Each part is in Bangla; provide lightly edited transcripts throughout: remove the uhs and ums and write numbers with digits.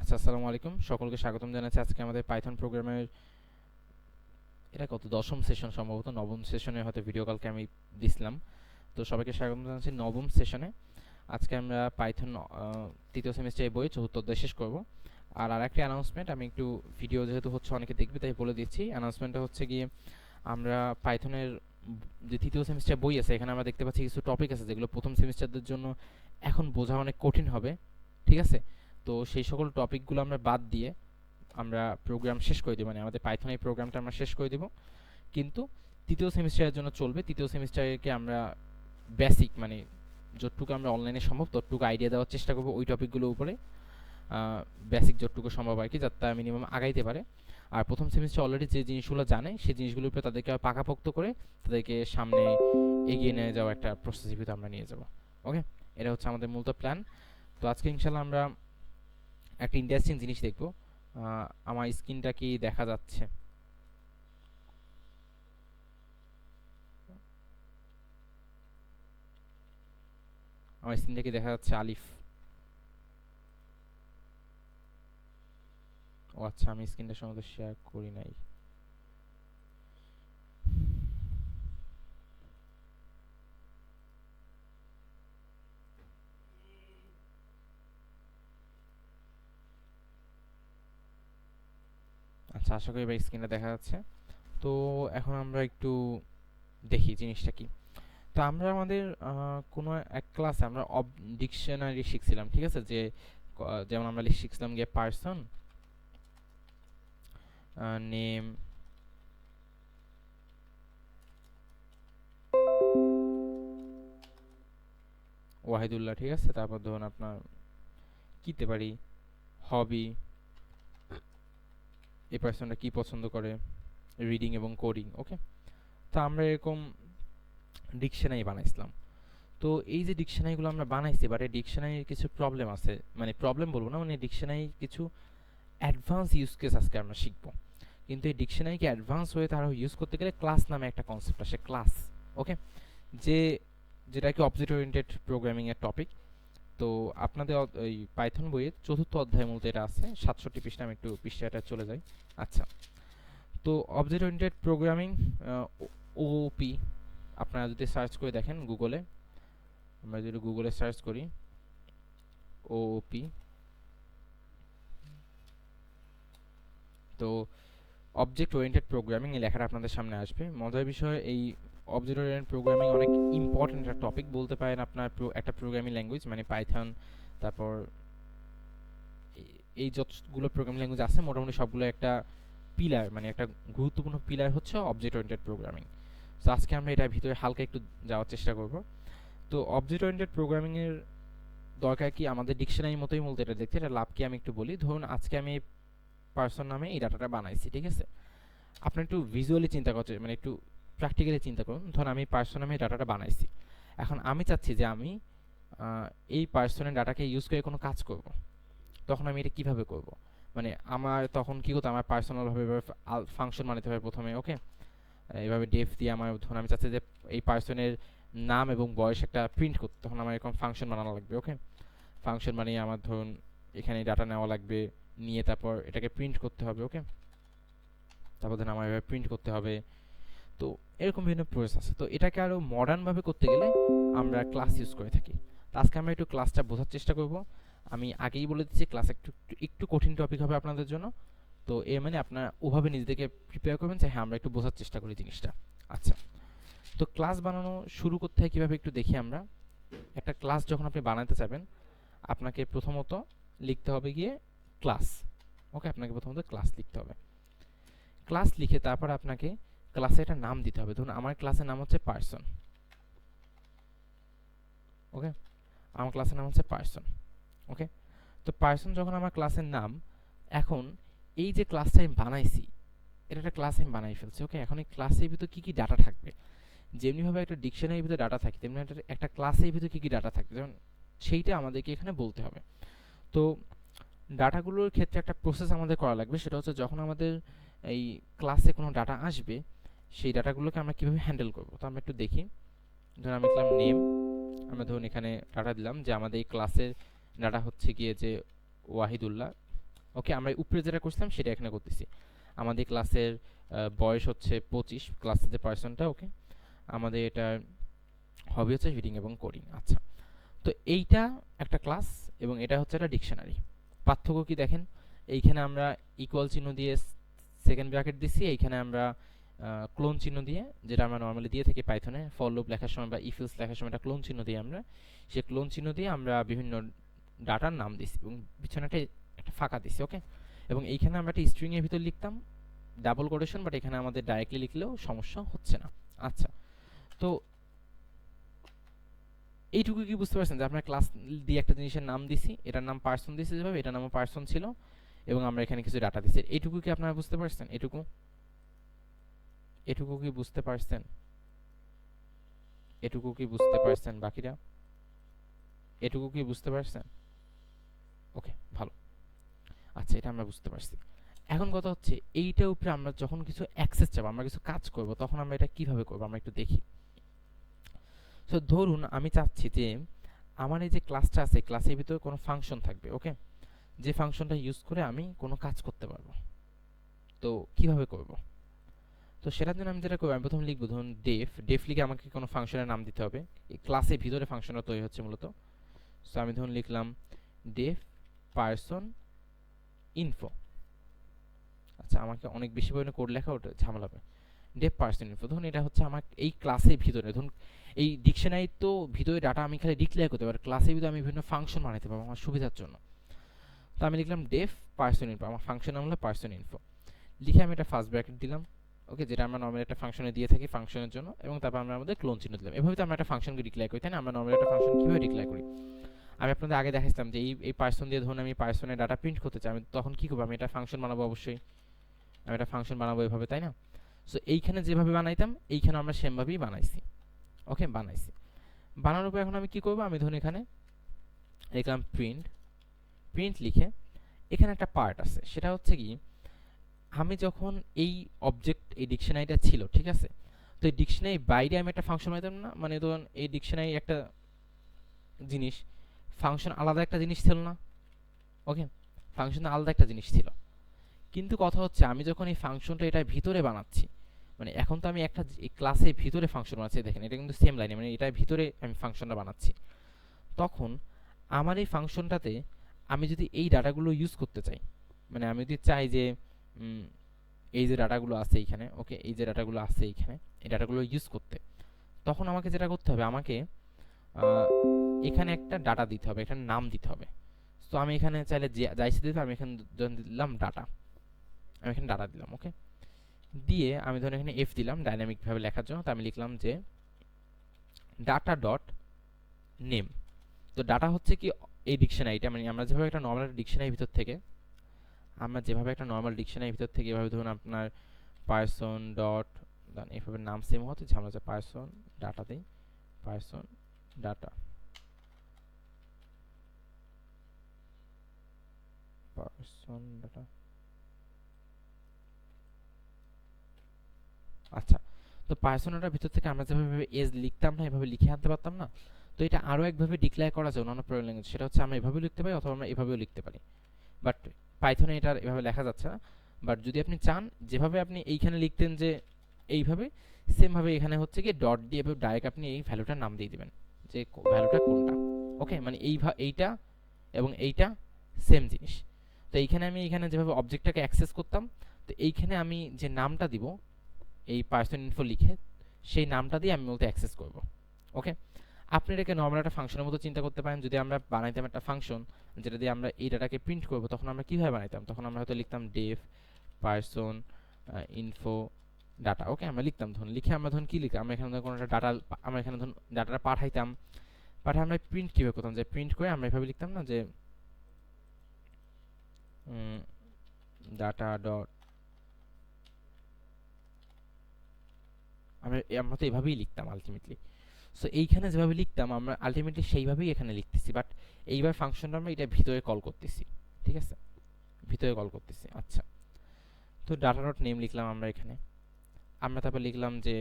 আচ্ছা, আসসালামু আলাইকুম, সকলকে স্বাগতম জানাচ্ছি। আজকে আমাদের পাইথন প্রোগ্রামের এটা কত দশম সেশন, সম্ভবত নবম সেশনে হয়তো ভিডিও কলকে আমি দিছিলাম। তো সবাইকে স্বাগতম জানাচ্ছি নবম সেশনে। আজকে আমরা পাইথন তৃতীয় সেমিস্টারের বই চতুর্থ অধ্যায় শেষ করব। আর আরেকটি অ্যানাউন্সমেন্ট, আমি একটু ভিডিও যেহেতু হচ্ছে অনেকে দেখবে তাই বলে দিচ্ছি। অ্যানাউন্সমেন্টটা হচ্ছে গিয়ে আমরা পাইথনের যে তৃতীয় সেমিস্টার বই আছে এখানে আমরা দেখতে পাচ্ছি কিছু টপিক আছে যেগুলো প্রথম সেমিস্টারদের জন্য এখন বোঝা অনেক কঠিন হবে, ঠিক আছে? তো সেই সকল টপিকগুলো আমরা বাদ দিয়ে আমরা প্রোগ্রাম শেষ করে দিব, মানে আমাদের পাইথন এই প্রোগ্রামটা আমরা শেষ করে দিব। কিন্তু তৃতীয় সেমিস্টারের জন্য চলবে। তৃতীয় সেমিস্টারকে আমরা বেসিক, মানে যতটুকু আমরা অনলাইনে সম্ভব ততটুকু আইডিয়া দেওয়ার চেষ্টা করবো ওই টপিকগুলোর উপরে, বেসিক যতটুকু সম্ভব আর কি, যাতে তারা মিনিমাম আগাইতে পারে। আর প্রথম সেমিস্টার অলরেডি যে জিনিসগুলো জানে সেই জিনিসগুলোর উপরে তাদেরকে পাকাপোক্ত করে তাদেরকে সামনে এগিয়ে নিয়ে যাওয়া একটা প্রসেসের ভিতরে আমরা নিয়ে যাব। ওকে, এটা হচ্ছে আমাদের মূলত প্ল্যান। তো আজকে ইনশাল্লাহ আমরা একটা ইন্টারেস্টিং জিনিস দেখব। আমার স্ক্রিনটা কি দেখা যাচ্ছে? আমার স্ক্রিনটা কি দেখা যাচ্ছে আলিফ? ও আচ্ছা, আমি স্ক্রিনটা সম্ভবত শেয়ার করি নাই। আচ্ছা, আশা করি এবার স্ক্রিনটা দেখা যাচ্ছে। তো এখন আমরা একটু দেখি জিনিসটা কি। তো আমরা আমাদের কোনো এক ক্লাসে আমরা ডিকশনারি শিখছিলাম, ঠিক আছে? যে যেমন আমরা শিখছিলাম গিয়ে পার্সন, নেম, ওয়াহিদুল্লাহ, ঠিক আছে? তারপর ধরুন আপনার কিতে পারি হবি, এই পার্সনটা কি পছন্দ করে, রিডিং এবং কোডিং। ওকে, তো আমরা এরকম ডিকশনারি বানাইছিলাম। তো এই যে ডিকশনারিগুলো আমরা বানাইছি, বাট এই ডিকশনারির কিছু প্রবলেম আছে, মানে প্রবলেম বলবো না, মানে ডিকশনারির কিছু অ্যাডভান্স ইউজ কেস আজকে আমরা শিখবো। কিন্তু এই ডিকশনারিকে অ্যাডভান্স হয়ে তারা ইউজ করতে গেলে ক্লাস নামে একটা কনসেপ্ট আসে, ক্লাস। ওকে, যে যেটা কি অবজেক্ট ওরিয়েন্টেড প্রোগ্রামিং এর টপিক। তো আপনাদের এই পাইথন বইয়ের চতুর্থ অধ্যায় মূলত এটা আছে, 67 পৃষ্ঠা। আমি একটু পৃষ্ঠাটা চলে যাই। আচ্ছা, তো অবজেক্ট ওরিয়েন্টেড প্রোগ্রামিং, ওওপি, আপনারা যদি সার্চ করে দেখেন গুগলে, আমরা যদি গুগলে সার্চ করি ওওপি, তো অবজেক্ট ওরিয়েন্টেড প্রোগ্রামিং এই লেখাটা আপনাদের সামনে আসবে। মজার বিষয়, এই অবজেক্ট ওরিয়েন্টেড প্রোগ্রামিং অনেক ইম্পর্টেন্ট একটা টপিক বলতে পারেন আপনার একটা প্রোগ্রামিং ল্যাঙ্গুয়েজ, মানে পাইথন, তারপর এই যতগুলো প্রোগ্রামিং ল্যাঙ্গুয়েজ আছে মোটামুটি সবগুলো একটা পিলার, মানে একটা গুরুত্বপূর্ণ পিলার হচ্ছে অবজেক্ট ওরিয়েন্টেড প্রোগ্রামিং। তো আজকে আমরা এটার ভিতরে হালকা একটু যাওয়ার চেষ্টা করব। তো অবজেক্ট ওরিয়েন্টেড প্রোগ্রামিং এর দরকার কি? আমাদের ডিকশনারির মতোই মূলত এটা দেখতে। এটা লাভ কি আমি একটু বলি। ধরুন আজকে আমি পার্সন নামে এই ডাটাটা বানাইছি, ঠিক আছে? আপনি একটু ভিজুয়ালি চিন্তা করতে, মানে একটু প্র্যাকটিক্যালি চিন্তা করুন। ধরুন আমি পার্সন নামে ডাটাটা বানাইছি। এখন আমি চাচ্ছি যে আমি এই পার্সনের ডাটাকে ইউজ করে কোনো কাজ করব। তখন আমি এটা কিভাবে করব? মানে আমার তখন কি করতে, আমার পার্সোনালভাবে ফাংশন বানাতে হবে প্রথমে। ওকে, এইভাবে ডেফ দিয়ে আমার, ধরুন আমি চাচ্ছি যে এই পার্সনের নাম এবং বয়স একটা প্রিন্ট করতে, তখন আমার এরকম ফাংশন বানানো লাগবে। ওকে, ফাংশন বানিয়ে আমার ধরুন এখানে ডাটা নেওয়া লাগবে, নিয়ে তারপর এটাকে প্রিন্ট করতে হবে। ওকে, তারপর ধরুন আমার এভাবে প্রিন্ট করতে হবে। তো এরকম বিভিন্ন প্রসেস আছে। তো এটাকে আরও মডার্নভাবে করতে গেলে আমরা ক্লাস ইউজ করে থাকি। তো আজকে আমরা একটু ক্লাসটা বোঝার চেষ্টা করব। আমি আগেই বলে দিচ্ছি ক্লাস একটু একটু কঠিন টপিক হবে আপনাদের জন্য। তো এর মানে আপনারা ওভাবে নিজেদেরকে প্রিপেয়ার করবেন যে হ্যাঁ আমরা একটু বোঝার চেষ্টা করি জিনিসটা। আচ্ছা, তো ক্লাস বানানো শুরু করতে হয় কীভাবে একটু দেখি আমরা। একটা ক্লাস যখন আপনি বানাতে চাবেন, আপনাকে প্রথমত লিখতে হবে গিয়ে ক্লাস। ওকে, আপনাকে প্রথমত ক্লাস লিখতে হবে। ক্লাস লিখে তারপর আপনাকে ক্লাসে একটা নাম দিতে হবে। ধরুন আমার ক্লাসের নাম হচ্ছে পার্সন। ওকে, আমার ক্লাসের নাম হচ্ছে পার্সন। ওকে, তো পার্সন যখন আমার ক্লাসের নাম, এখন এই যে ক্লাসটা আমি বানাইছি, এটা একটা ক্লাস আমি বানাই ফেলছি। ওকে, এখন এই ক্লাসের ভিতর কী কী ডাটা থাকবে, যেমনিভাবে একটা ডিকশনারির ভিতরে ডাটা থাকে তেমনি একটা ক্লাসের ভিতরে কী কী ডাটা থাকবে, যেমন সেইটা আমাদেরকে এখানে বলতে হবে। তো ডাটাগুলোর ক্ষেত্রে একটা প্রসেস আমাদের করা লাগবে, সেটা হচ্ছে যখন আমাদের এই ক্লাসে কোনো ডাটা আসবে সেই ডাটাগুলোকে আমরা কীভাবে হ্যান্ডেল করব। তো আমরা একটু দেখি। ধরুন আমি লিখলাম নেম, আমরা ধরুন এখানে ডাটা দিলাম যে আমাদের এই ক্লাসের ডাটা হচ্ছে গিয়ে যে ওয়াহিদুল্লাহ, ওকে, আমরা উপরে যেটা করছিলাম সেটা এখানে করতেছি। আমাদের ক্লাসের বয়স হচ্ছে 25, ক্লাসের যে পার্সনটা। ওকে, আমাদের এটা হবি হচ্ছে রিডিং এবং কোডিং। আচ্ছা, তো এইটা একটা ক্লাস এবং এটা হচ্ছে একটা ডিকশনারি। পার্থক্য কি দেখেন, এইখানে আমরা ইকুয়াল চিহ্ন দিয়ে সেকেন্ড ব্র্যাকেট দিছি, এইখানে আমরা ক্লোন চিহ্ন দিয়ে, যেটা আমরা নর্মালি দিয়ে থাকি পাইথনে ফর লুপ লেখার সময় বা ইফ এলস লেখার সময়, একটা ক্লোন চিহ্ন দিয়ে আমরা, সেই ক্লোন চিহ্ন দিয়ে আমরা বিভিন্ন ডাটার নাম দিছি এবং পিছনে একটা ফাঁকা দিছি। ওকে, এবং এইখানে আমরা একটা স্ট্রিং এর ভিতর লিখতাম ডাবল কোটেশন, বাট এখানে আমাদের ডাইরেক্টলি লিখলেও সমস্যা হচ্ছে না। আচ্ছা, তো এইটুকু কি বুঝতে পারছেন যে আমরা ক্লাস দিয়ে একটা জিনিসের নাম দিছি, এটার নাম পার্সন দিছি, যেভাবে এটার নামও পার্সন ছিল এবং আমরা এখানে কিছু ডাটা দিছি। এইটুকু কি আপনারা বুঝতে পারছেন? এটুকু এটুকু কি বুঝতে পারছেন? এটুকু কি বুঝতে পারছেন? বাকিরা এটুকু কি বুঝতে পারছেন? ওকে, ভালো। আচ্ছা, এটা আমরা বুঝতে পারছি। এখন কথা হচ্ছে এইটার উপরে আমরা যখন কিছু অ্যাক্সেস চাবো, আমরা কিছু কাজ করব, তখন আমরা এটা কিভাবে করব আমরা একটু দেখি। তো ধরুন আমি চাচ্ছি যে আমার এই যে ক্লাসটা আছে, ক্লাসের ভিতরে কোনো ফাংশন থাকবে। ওকে, যে ফাংশনটা ইউজ করে আমি কোনো কাজ করতে পারবো। তো কিভাবে করব? তো সেটার জন্য আমি যেটা করবো, আমি প্রথম লিখবো ধরুন ডেফ লিখে আমাকে কোনো ফাংশনের নাম দিতে হবে। এই ক্লাসের ভিতরে ফাংশনটা তৈরি হচ্ছে মূলত। সো আমি ধরুন লিখলাম ডেফ পারসন ইনফো। আচ্ছা, আমাকে অনেক বেশি পরিমাণে কোড লেখা ওটা ঝামেলা হবে। ডেফ পারসন ইনফো, ধরুন এটা হচ্ছে আমার এই ক্লাসের ভিতরে, ধরুন এই ডিকশনারি তো ভিতরে ডাটা আমি খালি ডিক্লেয়ার করতে পারি, ক্লাসের ভিতরে আমি বিভিন্ন ফাংশন বানাতে পারবো আমার সুবিধার জন্য। তো আমি লিখলাম ডেফ পারসন ইনফো, আমার ফাংশন নাম হলো পারসন ইনফো। লিখে আমি এটা ফার্স্ট ব্র্যাকেট দিলাম। ওকে, যেটা আমরা নর্মালি একটা ফাংশনে দিয়ে থাকি ফাংশনের জন্য, এবং তারপর আমরা আমাদের ক্লোন চিহ্ন দিলাম। এভাবে তো আমরা একটা ফাংশনকে ডিক্লেয়ার করি, তাই না? আমরা নর্মালি একটা ফাংশন কীভাবে ডিক্লেয়ার করি? আমি আপনাদের আগে দেখাইছিলাম যে এই পার্সন দিয়ে ধরুন আমি পার্সনের ডাটা প্রিন্ট করতে চাই, আমি তখন কী করবো? আমি এটা ফাংশন বানাবো, অবশ্যই আমি একটা ফাংশন বানাবো এভাবে, তাই না? সো এইখানে যেভাবে বানাইতাম এইখানে আমরা সেমভাবেই বানাইছি। ওকে, বানাইছি। বানানোর পর এখন আমি কী করবো? আমি ধরুন এখানে লিখলাম প্রিন্ট লিখে এখানে একটা পার্ট আছে, সেটা হচ্ছে কি, আমি যখন এই অবজেক্ট এই ডিকশনারিটা ছিল, ঠিক আছে, তো এই ডিকশনারির বাইরে আমি একটা ফাংশন বানাইতাম না? মানে ধরুন এই ডিকশনারি একটা জিনিস, ফাংশন আলাদা একটা জিনিস ছিল না? ওকে, ফাংশন আলাদা একটা জিনিস ছিল, কিন্তু কথা হচ্ছে আমি যখন এই ফাংশনটা এটার ভিতরে বানাচ্ছি, মানে এখন তো আমি একটা ক্লাসের ভিতরে ফাংশন বানাচ্ছি, দেখেন এটা কিন্তু সেম লাইনে, মানে এটার ভিতরে আমি ফাংশনটা বানাচ্ছি, তখন আমার এই ফাংশনটাতে আমি যদি এই ডাটাগুলো ইউজ করতে চাই, মানে আমি যদি চাই যে এই যে ডাটাগুলো আছে এইখানে, ওকে, এই যে ডাটাগুলো আছে এইখানে, এই ডাটাগুলো ইউজ করতে, তখন আমাকে যেটা করতে হবে, আমাকে এখানে একটা ডাটা দিতে হবে, একটা নাম দিতে হবে। তো আমি এখানে চাইলে যাইছে দিতে, আমি এখানে দিলাম ডাটা, আমি এখানে ডাটা দিলাম। ওকে, দিয়ে আমি ধরুন এখানে এফ দিলাম ডাইনামিকভাবে লেখার জন্য। তো আমি লিখলাম যে ডাটা ডট নেম। তো ডাটা হচ্ছে কি এই ডিকশনারিটা, মানে আমরা যেভাবে একটা নর্মাল ডিকশনারির ভিতর থেকে এভাবে ধরুন আপনার পার্সন ডট এভাবে নাম সেম হতে ঝামেলা আছে, পার্সন ডাটা দেই, পার্সন ডাটা, পার্সন ডাটা। আচ্ছা, তো পার্সোনাটার ভিতর থেকে আমরা যেভাবে এজ লিখতাম না, এভাবে লিখে আনতে পারতাম না? তো এটা আরও একভাবে ডিক্লেয়ার করা যায় অন্যান্য প্রোগ্রামিং ল্যাঙ্গুয়েজ, সেটা হচ্ছে আমরা এভাবেও লিখতে পারি অথবা আমরা এভাবেও লিখতে পারি, বাট পাইথনে এটা এভাবে লেখা যাচ্ছে না। বাট যদি আপনি চান যেভাবে আপনি এইখানে লিখতেন যে এইভাবে, সেমভাবে এখানে হচ্ছে কি ডট দিয়ে ডাইরেক্ট আপনি এই ভ্যালুটার নাম দিয়ে দিবেন যে ভ্যালুটা কোনটা। ওকে, মানে এইটা এবং এইটা সেম জিনিস। তো এইখানে আমি এইখানে যেভাবে অবজেক্টটাকে অ্যাক্সেস করতাম, তো এইখানে আমি যে নামটা দিব এই পার্সন ইনফো লিখে, সেই নামটা দিয়ে আমি মূলত অ্যাক্সেস করব। ওকে, আপনি এটাকে নর্মাল একটা ফাংশনের মতো চিন্তা করতে পারেন। যদি আমরা বানাইতাম একটা ফাংশন যেটা দিয়ে আমরা এই ডাটাকে প্রিন্ট করব, তখন আমরা কীভাবে বানাইতাম? তখন আমরা হয়তো লিখতাম ডেফ পার্সন ইনফো ডাটা। ওকে, আমরা লিখতাম, ধরুন লিখে আমরা ধরুন কী লিখতাম, আমরা এখানে কোনো একটা ডাটা, আমরা এখানে ধরুন ডাটাটা পাঠাইতাম, পাঠায় আমরা প্রিন্ট কীভাবে করতাম, যে প্রিন্ট করে আমরা এভাবে লিখতাম না যে ডাটা ডট, আমরা তো এভাবেই লিখতাম আলটিমেটলি। সো এইখানে যেভাবে লিখতাম আমরা আলটিমেটলি সেইভাবেই এখানে লিখতেছি, বাট এইবার ফাংশনটা আমরা এটা ভিতরে কল করতেছি, ঠিক আছে, ভিতরে কল করতেছি। আচ্ছা, তো ডাটা ডট নেম লিখলাম আমরা এখানে, আমরা তারপর লিখলাম যে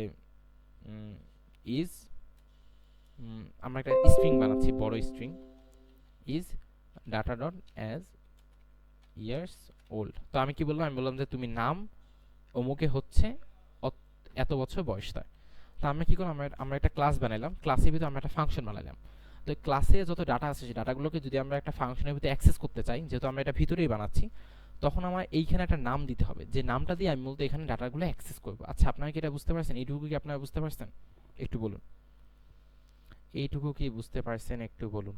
ইজ, আমরা একটা স্ট্রিং বানাচ্ছি, বড় string, is data dot as years old. তো আমি কি বললাম, আমি বললাম যে তুমি নাম অমুকে হচ্ছে এত বছর বয়স তার। তো আমরা কি করলাম, আমরা একটা ক্লাস বানাইলাম, ক্লাসের ভিতরে আমরা একটা ফাংশন বানাইলাম। তো ক্লাসে যত ডাটা আছে সেই ডাটাগুলোকে যদি আমরা একটা ফাংশনের ভিতরে অ্যাক্সেস করতে চাই, যেহেতু আমরা এটা ভিতরেই বানাচ্ছি, তখন আমার এইখানে একটা নাম দিতে হবে, যে নামটা দিয়ে আমি মূলত এখানে ডাটাগুলো অ্যাক্সেস করবো। আচ্ছা, আপনারা কি এটা বুঝতে পারছেন? এইটুকু কি আপনারা বুঝতে পারছেন? একটু বলুন, এইটুকু কি বুঝতে পারছেন? একটু বলুন,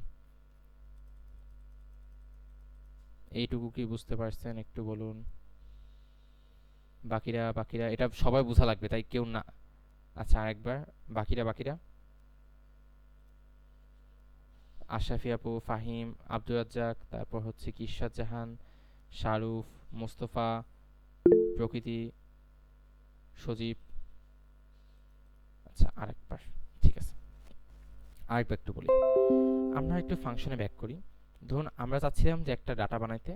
এইটুকু কি বুঝতে পারছেন? একটু বলুন। বাকিরা বাকিরা এটা সবাই বোঝা লাগবে, তাই কেউ না। আচ্ছা, আরেকবার। বাকিরা বাকিরা আশরাফি আপু, ফাহিম, আব্দুর রাজ্জাক, তারপর হচ্ছে কি ইরশাদ জাহান, শারুফ, মোস্তফা, প্রকৃতি, সজীব। আচ্ছা, আরেকবার। ঠিক আছে, আরেকবার একটু বলি। আমরা একটু ফাংশনে ব্যাক করি। ধরুন আমরা চাচ্ছিলাম যে একটা ডাটা বানাইতে,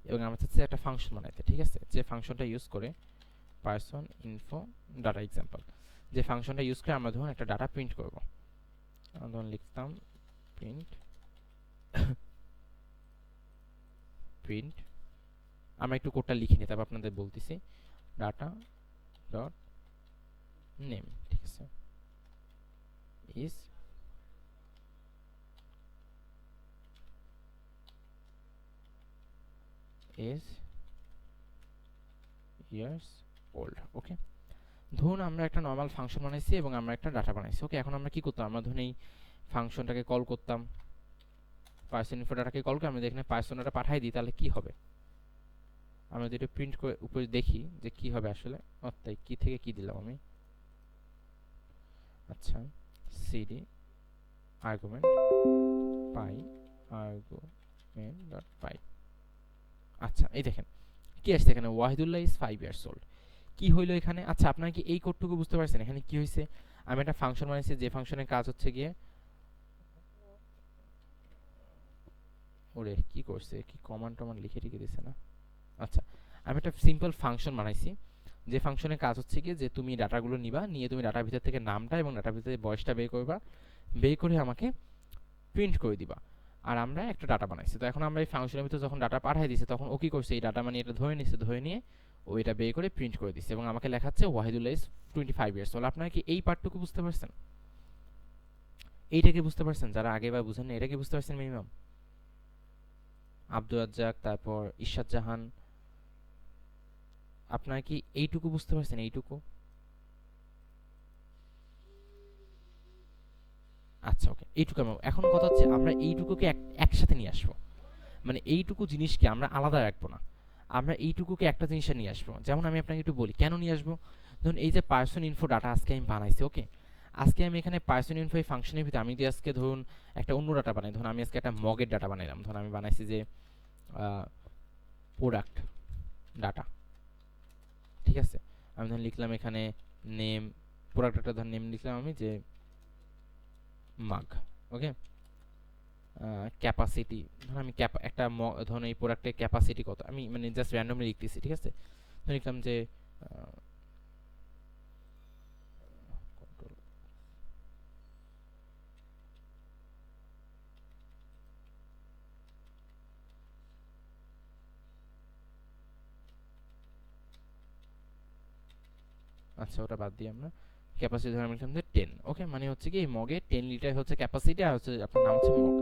এবং আমরা চাচ্ছি একটা ফাংশন বানাইতে, ঠিক আছে? যে ফাংশনটা ইউজ করে পার্সন ইনফো ডাটা এক্সাম্পল, যে ফাংশনটা ইউজ করে আমরা ধরুন একটা ডাটা প্রিন্ট করব। ধরুন লিখতাম প্রিন্ট প্রিন্ট আমরা একটু কোডটা লিখে নিই, তারপর আপনাদের বলতেছি। ডাটা ডট নেম, ঠিক আছে, ইজ ইয়ার্স ওল্ড। ওকে, ধরুন আমরা একটা নর্মাল ফাংশন বানাইছি এবং আমরা একটা ডাটা বানাইছি। ওকে, এখন আমরা কি করতাম, আমরা ধরুন এই ফাংশনটাকে কল করতাম, পার্সন ইনফো ডাটাকে কল করে আমরা যদি এখানে পার্সন ডাটা পাঠাই দিই, তাহলে কি হবে? আমরা যদি প্রিন্ট করে উপরে দেখি যে কি হবে আসলে। তাই কি থেকে কি দিলাম আমি? আচ্ছা, সিডি আর্গুমেন্ট পাই, আর্গুমেন্ট ডট পাই। আচ্ছা, এই দেখেন কি আসছে এখানে, ওয়াহিদুল্লাহ ইজ 5 ইয়ার্স ওল্ড। কি হইলো এখানে? আচ্ছা, আপনারা কি এই কোডটুকু বুঝতে পারছেন? এখানে কি হয়েছে, আমি একটা ফাংশন বানাইছি, যে ফাংশনের কাজ হচ্ছে গিয়ে, ওরে কি করছে, কি কমান্ড টমান্ড লিখে টিকে দিছে না। আচ্ছা, আমি একটা সিম্পল ফাংশন বানাইছি, যে ফাংশনের কাজ হচ্ছে গিয়ে যে তুমি ডাটাগুলো নিবা, নিয়ে তুমি ডাটার ভিতর থেকে নামটা এবং ডাটার ভিতরে বয়সটা বের করবা, বের করে আমাকে প্রিন্ট করে দিবা। আর আমরা একটা ডাটা বানাইছি। তো এখন আমরা এই ফাংশনের ভিতরে যখন ডাটা পাঠাই দিছি, তখন ও কি করছে, এই ডাটা মানে এটা ধরে নিছে, ধরে নিয়ে ও এটা বের করে প্রিন্ট করে দিচ্ছে এবং আমাকে লেখাচ্ছে ওয়াহিদুল্লাহ ইজ 25 ইয়ার্স ওল্ড। আপনারা কি এই পার্টটুকু বুঝতে পারছেন? এইটাকে বুঝতে পারছেন? যারা আগে বা বুঝেন না, এটাকে বুঝতে পারছেন মিনিমাম? আব্দুর রাজ্জাক, তারপর ইরশাদ জাহান, আপনারা কি এইটুকু বুঝতে পারছেন? এইটুকু? আচ্ছা, ওকে, এইটুকু এখন কথা হচ্ছে আমরা এইটুকুকে একসাথে নিয়ে আসবো, মানে এইটুকু জিনিসকে আমরা আলাদা রাখবো না, আমরা এইটুকুকে একটা জিনিসে নিয়ে আসবো। যেমন আমি আপনাকে একটু বলি কেন নিয়ে আসবো। ধরুন এই যে পার্সন ইনফো ডাটা আজকে আমি বানাইছি, ওকে, আজকে আমি এখানে পার্সন ইনফো এই ফাংশনের ভিতরে আমি যদি আজকে ধরুন একটা অন্য ডাটা বানাই, ধরুন আমি আজকে একটা মগের ডাটা বানাইলাম, ধরুন আমি বানাইছি যে প্রোডাক্ট ডাটা, ঠিক আছে, আমি ধরুন লিখলাম এখানে নেম, প্রোডাক্ট ডাটা ধরুন নেম লিখলাম আমি যে মাগ, ওকে, ক্যাপাসিটি ধরুন আমি একটা ধরুন এই প্রোডাক্টের ক্যাপাসিটি কত, আমি মানে জাস্ট র্যান্ডমলি লিখতেছি, ঠিক আছে, ধরুন লিখলাম যে আচ্ছা ওটা বাদ দিয়ে আমরা ক্যাপাসিটি ধরে লিখলাম যে 10। ওকে, মানে হচ্ছে কি এই মগে 10 লিটার হচ্ছে ক্যাপাসিটি, আর হচ্ছে আপনার নাম হচ্ছে মগ।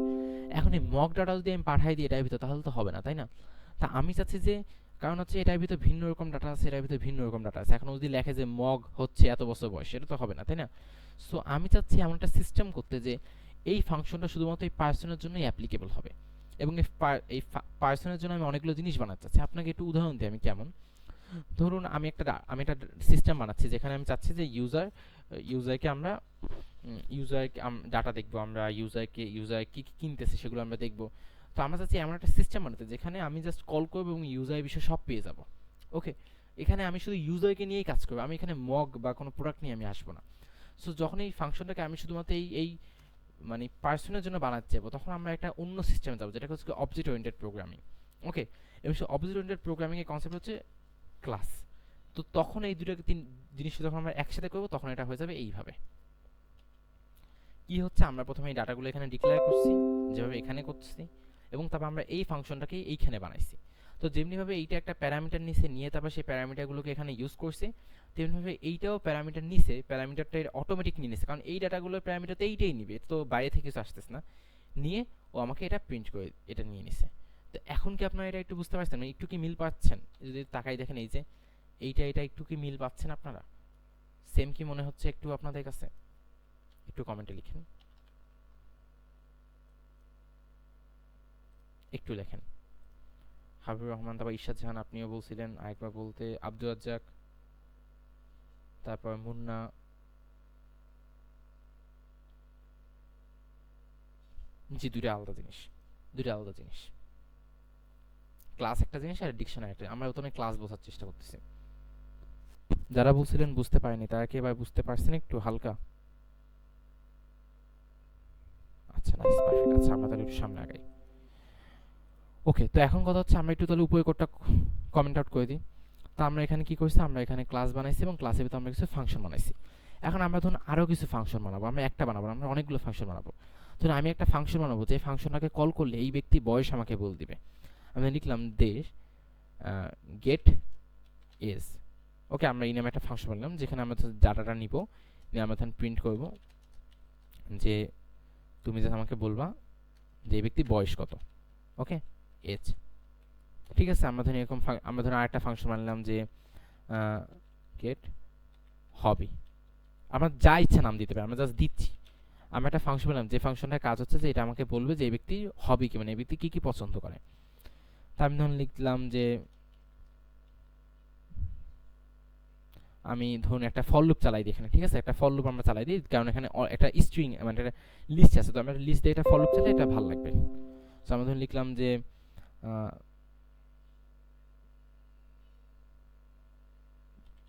এখন এই মগ ডাটা যদি আমি পাঠাই দিই এটার ভিতর, তাহলে তো হবে না, তাই না? তা আমি চাচ্ছি যে, কারণ হচ্ছে এটার ভিতর ভিন্ন রকম ডাটা আছে, এটার ভিতর ভিন্ন রকম ডাটা আছে, এখন যদি লেখে যে মগ হচ্ছে এত বছর বয়স, এটা তো হবে না, তাই না? সো আমি চাচ্ছি এমন একটা সিস্টেম করতে যে এই ফাংশনটা শুধুমাত্র এই পার্সনের জন্যই অ্যাপ্লিকেবল হবে, এবং এই পার্সনের জন্য আমি অনেকগুলো জিনিস বানাতে চাচ্ছি। আপনাকে একটু উদাহরণ দিই আমি কেমন। ধরুন আমি একটা সিস্টেম বানাচ্ছি যেখানে আমি চাচ্ছি যে ইউজারকে আমরা ইউজারকে ডাটা দেখবো, আমরা ইউজার কি কি কিনতেছে সেগুলো আমরা দেখবো। তো আমরা চাচ্ছি এমন একটা সিস্টেম বানাতে যেখানে আমি জাস্ট কল করবো এবং ইউজারের বিষয়ে সব পেয়ে যাব। ওকে, এখানে আমি শুধু ইউজারকে নিয়েই কাজ করবো, আমি এখানে মগ বা কোনো প্রোডাক্ট নিয়ে আমি আসবো না। সো যখন এই ফাংশনটাকে আমি শুধুমাত্র এই মানে পার্সনের জন্য বানাতে যাবো, তখন আমরা একটা অন্য সিস্টেমে যাবো যেটা হচ্ছে অবজেক্ট ওরিয়েন্টেড প্রোগ্রামিং। ওকে, এবং সেই অবজেক্ট ওরিয়েন্টেড প্রোগ্রামিং এর কনসেপ্ট হচ্ছে ক্লাস। তো তখন এই দুটোকে জিনিসটা যখন আমরা একসাথে করবো, তখন এটা হয়ে যাবে এইভাবে। কি হচ্ছে, আমরা প্রথমে এই ডাটাগুলো এখানে ডিক্লেয়ার করছি যেভাবে এখানে করছি, এবং তারপর আমরা এই ফাংশনটাকে এইখানে বানাইছি। তো তো যেমনিভাবে এইটা একটা প্যারামিটার নিছে, নিয়ে তারপর সেই প্যারামিটারগুলোকে এখানে ইউজ করছে, তেমনিভাবে এইটাও প্যারামিটার নিছে, প্যারামিটারটা অটোমেটিক নিয়ে নিছে, কারণ এই ডাটাগুলোর প্যারামিটার তো এইটাই নিবে, তো বাইরে থেকে কিছু আসতেছে না, নিয়ে ও আমাকে এটা প্রিন্ট করে এটা নিয়ে নিছে। তো এখন কি আপনারা এটা একটু বুঝতে পারছেন, একটু কি মিল পাচ্ছেন? যদি তাকাই দেখেন এই যে এইটা এটা একটু কি মিল পাচ্ছেন আপনারা? সেম কি মনে হচ্ছে একটু আপনাদের কাছে? একটু কমেন্টে লিখেন, একটু লেখেন। হাবিবুর রহমান, তারপর ইরশাদ জাহান, আপনিও বলছিলেন আরেকবার বলতে, আব্দুল রাজ্জাক, তারপর মুন্না, জি দুইটা আলাদা জিনিস, দুইটা আলাদা জিনিস। ক্লাস একটা জিনিস আর ডিকশনারি একটা। আমরা প্রথমে ক্লাস বোঝার চেষ্টা করতেছি। যারা বলছিলেন বুঝতে পারেনি তারা কি এবার বুঝতে পারছেন একটু হালকা? আচ্ছা নাইস, পারফেক্ট। আচ্ছা আমরা তাহলে একটু সামনে আগাই। ওকে, তো এখন কথা হচ্ছে আমরা একটু তাহলে উপরে কোডটা কমেন্ট আউট করে দিই। তো আমরা এখানে কি করছি, আমরা এখানে ক্লাস বানাইছি এবং ক্লাসের ভিতরে আমরা কিছু ফাংশন বানাইছি। এখন আমরা ধরুন আরও কিছু ফাংশন বানাবো, আমরা একটা বানাবো, আমরা অনেকগুলো ফাংশন বানাবো। ধরুন আমি একটা ফাংশন বানাবো যে ফাংশনটাকে কল করলে এই ব্যক্তি বয়স আমাকে বলে দিবে। আমি লিখলাম দেশ গেট এজ। ওকে, আমরা এই নামে একটা ফাংশন বানালাম যেখানে আমরা ডাটাটা নিব, নিয়ে আমরা তখন প্রিন্ট করব যে তুমি যে আমাকে বলবা যে এই ব্যক্তি বয়স কত। ওকে, এজ। ঠিক আছে, আমরা ধরুন এরকম আমরা ধরুন আরেকটা ফাংশন বানালাম যে গেট হবি। আমরা যা ইচ্ছা নাম দিতে পারি, আমরা জাস্ট দিচ্ছি। আমরা একটা ফাংশন বানালাম যে ফাংশনটার কাজ হচ্ছে যে এটা আমাকে বলবে যে এই ব্যক্তি হবি কি, মানে এই ব্যক্তি কী কী পছন্দ করে। তা আমি ধরুন লিখলাম যে আমি ধরুন একটা ফর লুপ চালাই দিই এখানে। ঠিক আছে, একটা ফর লুপ আমরা চালাই দিই, কারণ এখানে একটা স্ট্রিং মানে একটা লিস্ট আছে, তো আমরা লিস্ট দিয়ে একটা ফর লুপ চালাই, এটা ভালো লাগবে। তো আমরা ধরুন লিখলাম যে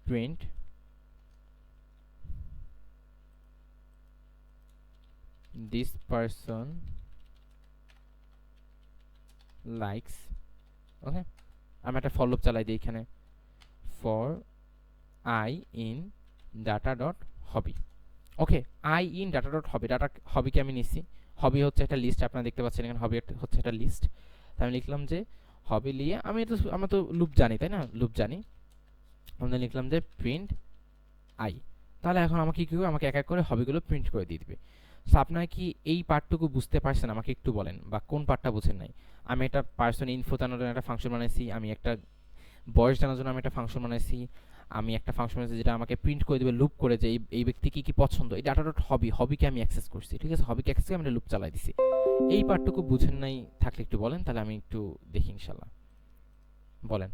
print this person likes। Okay, আমরা একটা ফর লুপ চালাই দিই এখানে, for I in data dot hobby। Okay, I in data dot hobby, data হবিকে আমি নিচ্ছি। হবি হচ্ছে একটা লিস্ট, আপনারা দেখতে পাচ্ছেন এখানে হবি হচ্ছে একটা লিস্ট। তাই আমি লিখলাম যে হবি নিয়ে আমরা তো লুপ জানি, তাই না, লুপ জানি। আমরা লিখলাম যে প্রিন্ট আই। তাহলে এখন আমাকে কি করবে, আমাকে এক এক করে হবিগুলো প্রিন্ট করে দিয়ে দিবে। সো আপনারা কি এই পার্টটুকু বুঝতে পারছেন? আমাকে একটু বলেন, বা কোন পার্টটা বুঝেন নাই? আমি একটা পার্সন ইনফো জানার জন্য একটা ফাংশন বানাইছি, আমি একটা বয়স জানার জন্য আমি একটা ফাংশন বানাইছি, আমি একটা ফাংশন বানাইছি যেটা আমাকে প্রিন্ট করে দেবে লুপ করে যে এই ব্যক্তি কি কি পছন্দ, এই ডাটা ডট হবিকে আমি অ্যাক্সেস করছি। ঠিক আছে, হবিকে অ্যাক্সেস করে আমি লুপ চালাই দিছি। এই পার্টটুকু বুঝেন নাই থাকলে একটু বলেন, তাহলে আমি একটু দেখি ইনশাল্লাহ। বলেন।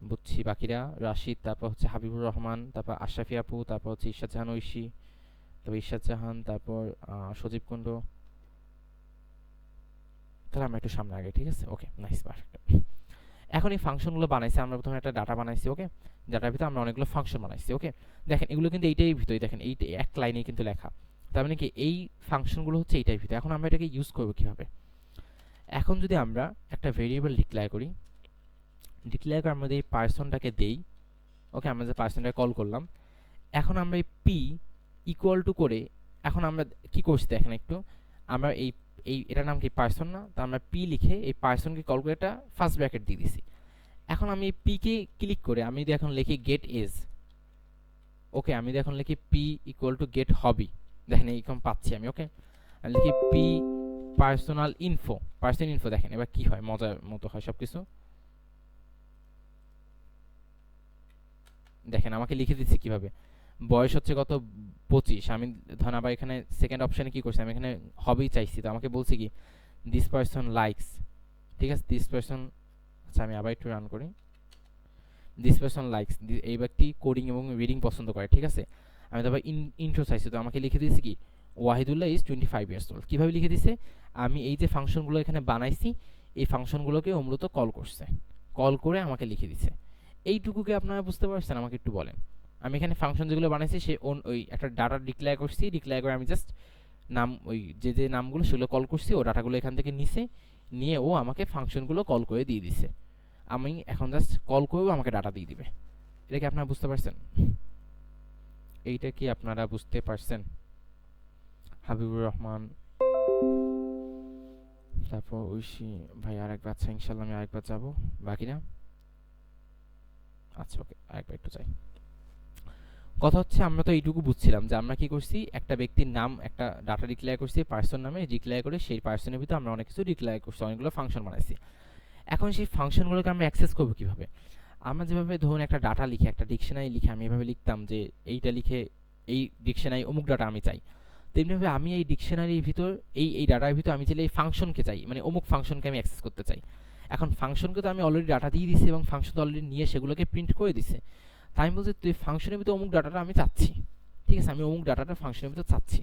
বুঝছি, বাকিরা রাশিদ, তারপর হচ্ছে হাবিবুর রহমান, তারপর আশরাফি আপু, তারপর হচ্ছে ইরশাদ জাহান ঐশী, তারপর ইরশাদ জাহান, তারপর সজীব কুণ্ড। তাহলে আমরা একটু সামনে আগে। ঠিক আছে, ওকে নাইস, পারফেক্ট। এখন এই ফাংশনগুলো বানাইছি আমরা, প্রথমে একটা ডাটা বানাইছি। ওকে, ডাটার ভিতরে আমরা অনেকগুলো ফাংশন বানাইছি। ওকে, দেখেন এগুলো কিন্তু এইটাই ভিতরে, দেখেন এইটা এক লাইনেই কিন্তু লেখা। তার মানে কি এই ফাংশনগুলো হচ্ছে এইটাই ভিতরে। এখন আমরা এটাকে ইউজ করবো কিভাবে? এখন যদি আমরা একটা ভেরিয়েবল ডিক্লেয়ার করি, ডিক্লেয়ার করে আমরা এই পার্সনটাকে দেই। ওকে, আমরা যে পার্সনটাকে কল করলাম, এখন আমরা এই পি ইকুয়াল টু করে এখন আমরা কি করছি দেখেন একটু, আমরা এই এই এটার নাম কি পার্সন না, তো আমরা পি লিখে এই পার্সনকে কল করে এটা ফার্স্ট ব্র্যাকেট দিয়ে দিছি। এখন আমি এই পি কে ক্লিক করে আমি যদি এখন লিখি গেট এজ। ওকে, আমি যদি এখন লিখি পি ইকুয়াল টু গেট হবি, দেখেন এইরকম পাচ্ছি আমি। ওকে, আমি লিখি P personal info, personal info, দেখেন এবার কি হয়, মজার মতো হয় সব কিছু। দেখেন আমাকে লিখে দিচ্ছি কিভাবে, বয়স হচ্ছে কত 25। আমি ধরেন আবার এখানে সেকেন্ড অপশানে কি করছি, আমি এখানে হবি চাইছি, তো আমাকে বলছি কি দিস পারসন লাইকস। ঠিক আছে, দিস পারসন, আচ্ছা আমি আবার একটু রান করি, দিস পারসন লাইকস, এই ব্যক্তি কোডিং এবং রিডিং পছন্দ করে। ঠিক আছে, আমি তারপর ইন্ট্রো চাইছি, তো আমাকে লিখে দিয়েছি কি ওয়াহিদুল্লাহ ইজ 25 ইয়ার্স ওল্ড। কীভাবে লিখে দিছে, আমি এই যে ফাংশনগুলো এখানে বানাইছি এই ফাংশনগুলোকে মূলত কল করছে, কল করে আমাকে লিখে দিছে। এইটুকুকে আপনারা বুঝতে পারছেন? আমাকে একটু বলেন। আমি এখানে ফাংশন যেগুলো বানাইছি সে ওই একটা ডাটা ডিক্লেয়ার করছি, ডিক্লেয়ার করে আমি জাস্ট নাম ওই যে নামগুলো সেগুলো কল করছি, ও ডাটাগুলো এখান থেকে নিছে, নিয়ে ও আমাকে ফাংশনগুলো কল করে দিয়ে দিছে। আমি এখন জাস্ট কল করবো, আমাকে ডাটা দিয়ে দিবে। এটা কি আপনারা বুঝতে পারছেন? এইটা কি আপনারা বুঝতে পারছেন? হাবিবুর রহমান, তারপর ঐশী ভাই আরেকবার, আচ্ছা ইনশাল্লাহ আমি আরেকবার যাবো, বাকি না, আচ্ছা ওকে আরেকবার একটু চাই। কথা হচ্ছে আমরা তো এইটুকু বুঝছিলাম যে আমরা কি করছি, একটা ব্যক্তির নাম একটা ডাটা ডিক্লেয়ার করছি পার্সন নামে, ডিক্লেয়ার করে সেই পার্সনের ভিতরে আমরা অনেক কিছু ডিক্লেয়ার করছি, অনেকগুলো ফাংশন বানাইছি। এখন সেই ফাংশনগুলোকে আমরা অ্যাক্সেস করবো কিভাবে? আমরা যেভাবে ধরুন একটা ডাটা লিখে, একটা ডিকশনারি লিখে আমি এভাবে লিখতাম যে এইটা লিখে এই ডিকশনারি অমুক ডাটা আমি চাই, তেমনিভাবে আমি এই ডিকশনারির ভিতর এই ডাটার ভিতর আমি চাইলে এই ফাংশনকে চাই, মানে অমুক ফাংশনকে আমি অ্যাক্সেস করতে চাই। এখন ফাংশনকে তো আমি অলরেডি ডাটা দিয়ে দিছি এবং ফাংশন তো অলরেডি নিয়ে সেগুলোকে প্রিন্ট করে দিছে। তাই আমি বলছি তুই ফাংশনের ভিতরে অমুক ডাটাটা আমি চাচ্ছি, ঠিক আছে, আমি অমুক ডাটাটা ফাংশনের ভিতর চাচ্ছি।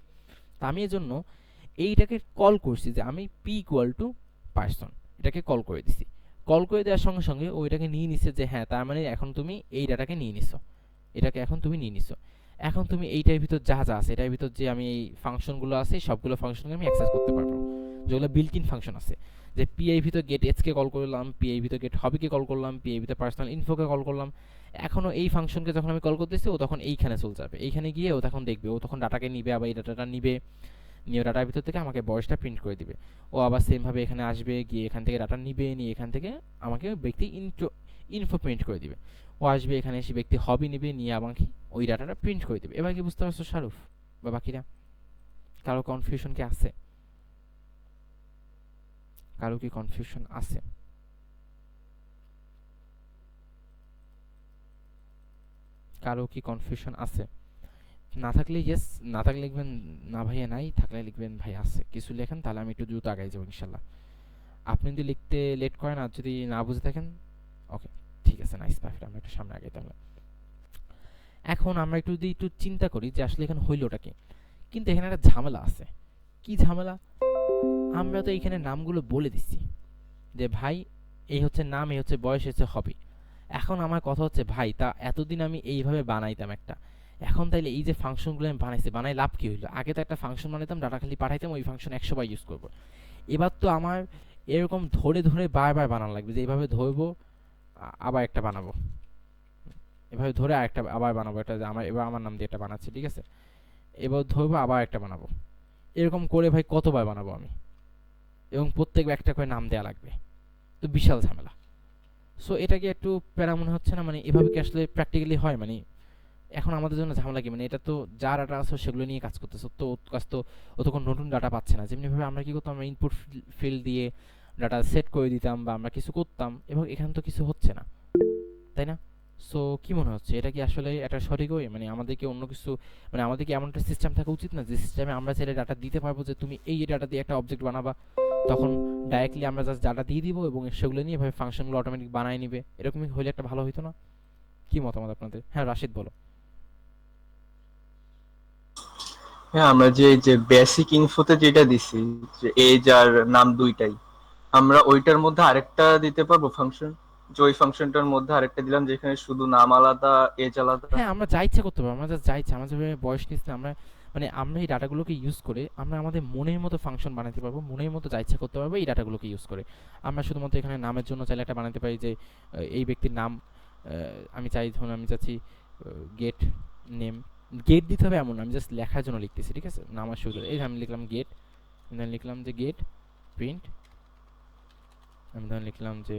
তা আমি এর জন্য এইটাকে কল করছি যে আমি পি ইকুয়াল টু পার্সন, এটাকে কল করে দিছি। কল করে দেওয়ার সঙ্গে সঙ্গে ওইটাকে নিয়ে নিছে যে হ্যাঁ তার মানে এখন তুমি এই ডাটাকে নিয়ে নিছো, এটাকে এখন তুমি নিয়ে নিছো। এখন তুমি এইটার ভিতর যা যা আছে এটার ভিতর যে আমি এই ফাংশনগুলো আছে সবগুলো ফাংশনকে আমি অ্যাক্সেস করতে পারবো, যেগুলো বিল্ট ইন ফাংশন আছে। যে পিআই ভিতর গেট এজকে কল করলাম, পিআই ভিতর গেট হবিকে কল করলাম, পিআই ভিতর পার্সোনাল ইনফোকে কল করলাম। এখনও এই ফাংশনকে যখন আমি কল করতেছি ও তখন এইখানে চলে যাবে, এইখানে গিয়ে ও তখন দেখবে, ও তখন ডাটাকে নিবে, আবার এই ডাটাটা নিবে, নিয়ে ডাটার ভিতর থেকে আমাকে বয়সটা প্রিন্ট করে দিবে। ও আবার সেমভাবে এখানে আসবে, গিয়ে এখান থেকে ডাটা নিবে, নিয়ে এখান থেকে আমাকে ব্যক্তি ইনফো প্রিন্ট করে দিবে। ও আসবে এখানে এসে ব্যক্তি হবি নিবে, নিয়ে আমাকে ওই ডাটাটা প্রিন্ট করে দিবে। এবার কি বুঝতে পারছো শারুফ বা বাকিরা? কারো কনফিউশন কি আছে? কারো কি কনফিউশন আছে? কারো কি কনফিউশন আছে? না থাকলে ইয়েস, না থাকলে লিখবেন না ভাইয়া নাই, থাকলে লিখবেন ভাই আছে। কিছু লেখেন তাহলে আমি একটু দ্রুত আগাই যাবো ইনশাল্লাহ। আপনি যদি লিখতে লেট করেন আর যদি না বুঝে থাকেন, ওকে ঠিক আছে, নাইস, পারফেক্ট, আমরা একটু সামনে আগাই তাহলে। এখন আমরা একটু যদি একটু চিন্তা করি যে আসলে এখানে হইলোটা কি, কিন্তু এখানে একটা ঝামেলা আছে। কি ঝামেলা? আমরা তো এখানে নামগুলো বলে দিচ্ছি যে ভাই এই হচ্ছে নাম, এই হচ্ছে বয়স, এই হচ্ছে হবি। এখন আমার কথা হচ্ছে ভাই তা এতদিন আমি এইভাবে বানাইতাম একটা, এখন তাইলে এই যে ফাংশনগুলো আমি বানাইছি, বানাই লাভ কি হইলো? আগে তো একটা ফাংশন বানাইতাম, ডাটা খালি পাঠাইতাম, ওই ফাংশন 100 বার ইউজ করবো। এবার তো আমার এরকম ধরে ধরে বারবার বানানো লাগবে, যে এইভাবে ধরবো আবার একটা বানাবো, এভাবে ধরে আরেকটা আবার বানাবো, এটা যে আমার এবার আমার নাম দিয়ে একটা বানাচ্ছি, ঠিক আছে, এবার ধরবো আবার একটা বানাবো, এরকম করে ভাই কতবার বানাবো আমি? এবং প্রত্যেক একটা করে নাম দেওয়া লাগবে, তো বিশাল ঝামেলা। সো এটাকে একটু প্যারা মনে হচ্ছে না? মানে এভাবে কি আসলে প্র্যাকটিক্যালি হয়? মানে এখন আমাদের জন্য ঝামেলা কি, মানে এটা তো যা ডাটা আছে সেগুলো নিয়ে কাজ করতেছে, তো ওর কাজ তো ও তখন নতুন ডাটা পাচ্ছে না। যেমনিভাবে আমরা কি করতাম, আমরা ইনপুট ফিল্ড দিয়ে ডাটা সেট করে দিতাম বা আমরা কিছু করতাম, এবং এখানে তো কিছু হচ্ছে না, তাই না? সো কি মনে হচ্ছে, এটা কি আসলে একটা সঠিক ওয়ে? মানে আমাদের কি অন্য কিছু, মানে আমাদের কি এমন একটা সিস্টেম থাকা উচিত না যে সিস্টেমে আমরা চাইলে ডাটা দিতে পারবো যে তুমি এই ডাটা দিয়ে একটা অবজেক্ট বানাবা, তখন ডাইরেক্টলি আমরা জাস্ট ডাটা দিয়ে দিব এবং সেগুলো নিয়ে ভাবে ফাংশনগুলো অটোমেটিক বানায় নিবে? এরকমই হলে একটা ভালো হতো না? কি মতামত আপনাদের? হ্যাঁ রাশিদ বলো। হ্যাঁ, আমরা যে যে বেসিক ইনফোতে যেটা দিছি, যে এজ আর নাম দুইটাই, আমরা ওইটার মধ্যে আরেকটা দিতে পারবো ফাংশন, যে ওই ফাংশনটার মধ্যে আরেকটা দিলাম যেখানে শুধু নাম আলাদা, এজ আলাদা। হ্যাঁ আমরা যা ইচ্ছা করতে পারবো, আমরা জাস্ট যা ইচ্ছা, আমরা যেভাবে বয়স নিচ্ছি আমরা, মানে আমরা এই ডাটাগুলোকে ইউজ করে আমরা আমাদের মনের মতো ফাংশন বানাতে পারবো, মনের মতো যা ইচ্ছা করতে পারবো এই ডাটাগুলোকে ইউজ করে। আমরা শুধুমাত্র এখানে নামের জন্য চাইলে একটা বানাতে পারি যে এই ব্যক্তির নাম আমি চাই, ধরুন আমি চাচ্ছি গেট নেম, গেট দিতে হবে এমন না, আমি জাস্ট লেখার জন্য লিখতেছি, ঠিক আছে, নামার শুরু এই যে আমি লিখলাম গেট, দেন লিখলাম যে গেট প্রিন্ট, আমি ধরুন লিখলাম যে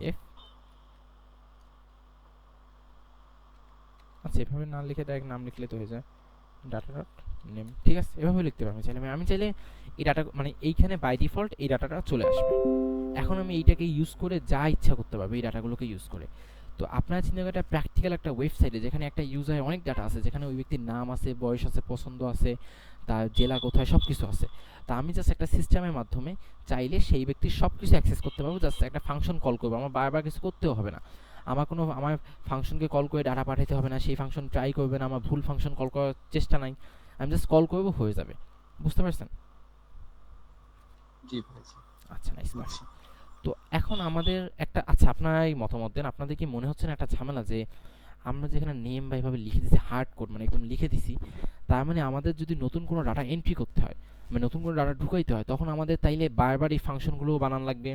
এফ, আচ্ছা এভাবে না লিখে ডাইরেক্ট নাম লিখলে তো হয়ে যায় ডাটা ডট নেম, ঠিক আছে, এভাবে লিখতে পারি। আমি চাইলে আমি চাইলে এই ডাটা মানে এইখানে বাই ডিফল্ট এই ডাটাটা চলে আসবে। এখন আমি এইটাকে ইউজ করে যা ইচ্ছা করতে পারবো এই ডাটাগুলোকে ইউজ করে। তো আপনারা চিন্তা করেন একটা প্র্যাকটিক্যাল একটা ওয়েবসাইটে যেখানে একটা ইউজারের অনেক ডাটা আছে, যেখানে ওই ব্যক্তির নাম আছে, বয়স আছে, পছন্দ আছে, তার জেলা কোথায়, সব কিছু আছে। তা আমি জাস্ট একটা সিস্টেমের মাধ্যমে চাইলে সেই ব্যক্তির সব কিছু অ্যাক্সেস করতে পারবো, জাস্ট একটা ফাংশন কল করবো, আমার বারবার কিছু করতেও হবে না। আমার ফাংশনকে কল করে ডাটা পাঠাতে হবে না, সেই ফাংশন ট্রাই করবে না, আমার ভুল ফাংশন কল করার চেষ্টা নাই, আমি জাস্ট কল করবো, হয়ে যাবে। বুঝতে পারছেন? জি ভাই, জি। আচ্ছা নাইস, বুঝছি। তো এখন আমাদের একটা, আচ্ছা আপনারা এই মতামত দেন, আপনাদের কি মনে হচ্ছে না একটা ঝামেলা যে আমরা যেখানে নেম বা এভাবে লিখে দিছি হার্ড কোড, মানে একদম লিখে দিছি, তার মানে আমাদের যদি নতুন কোনো ডাটা এন্ট্রি করতে হয়, মানে নতুন কোনো ডাটা ঢুকাইতে হয়, তখন আমাদের তাইলে বারবার এই ফাংশনগুলো বানানো লাগবে,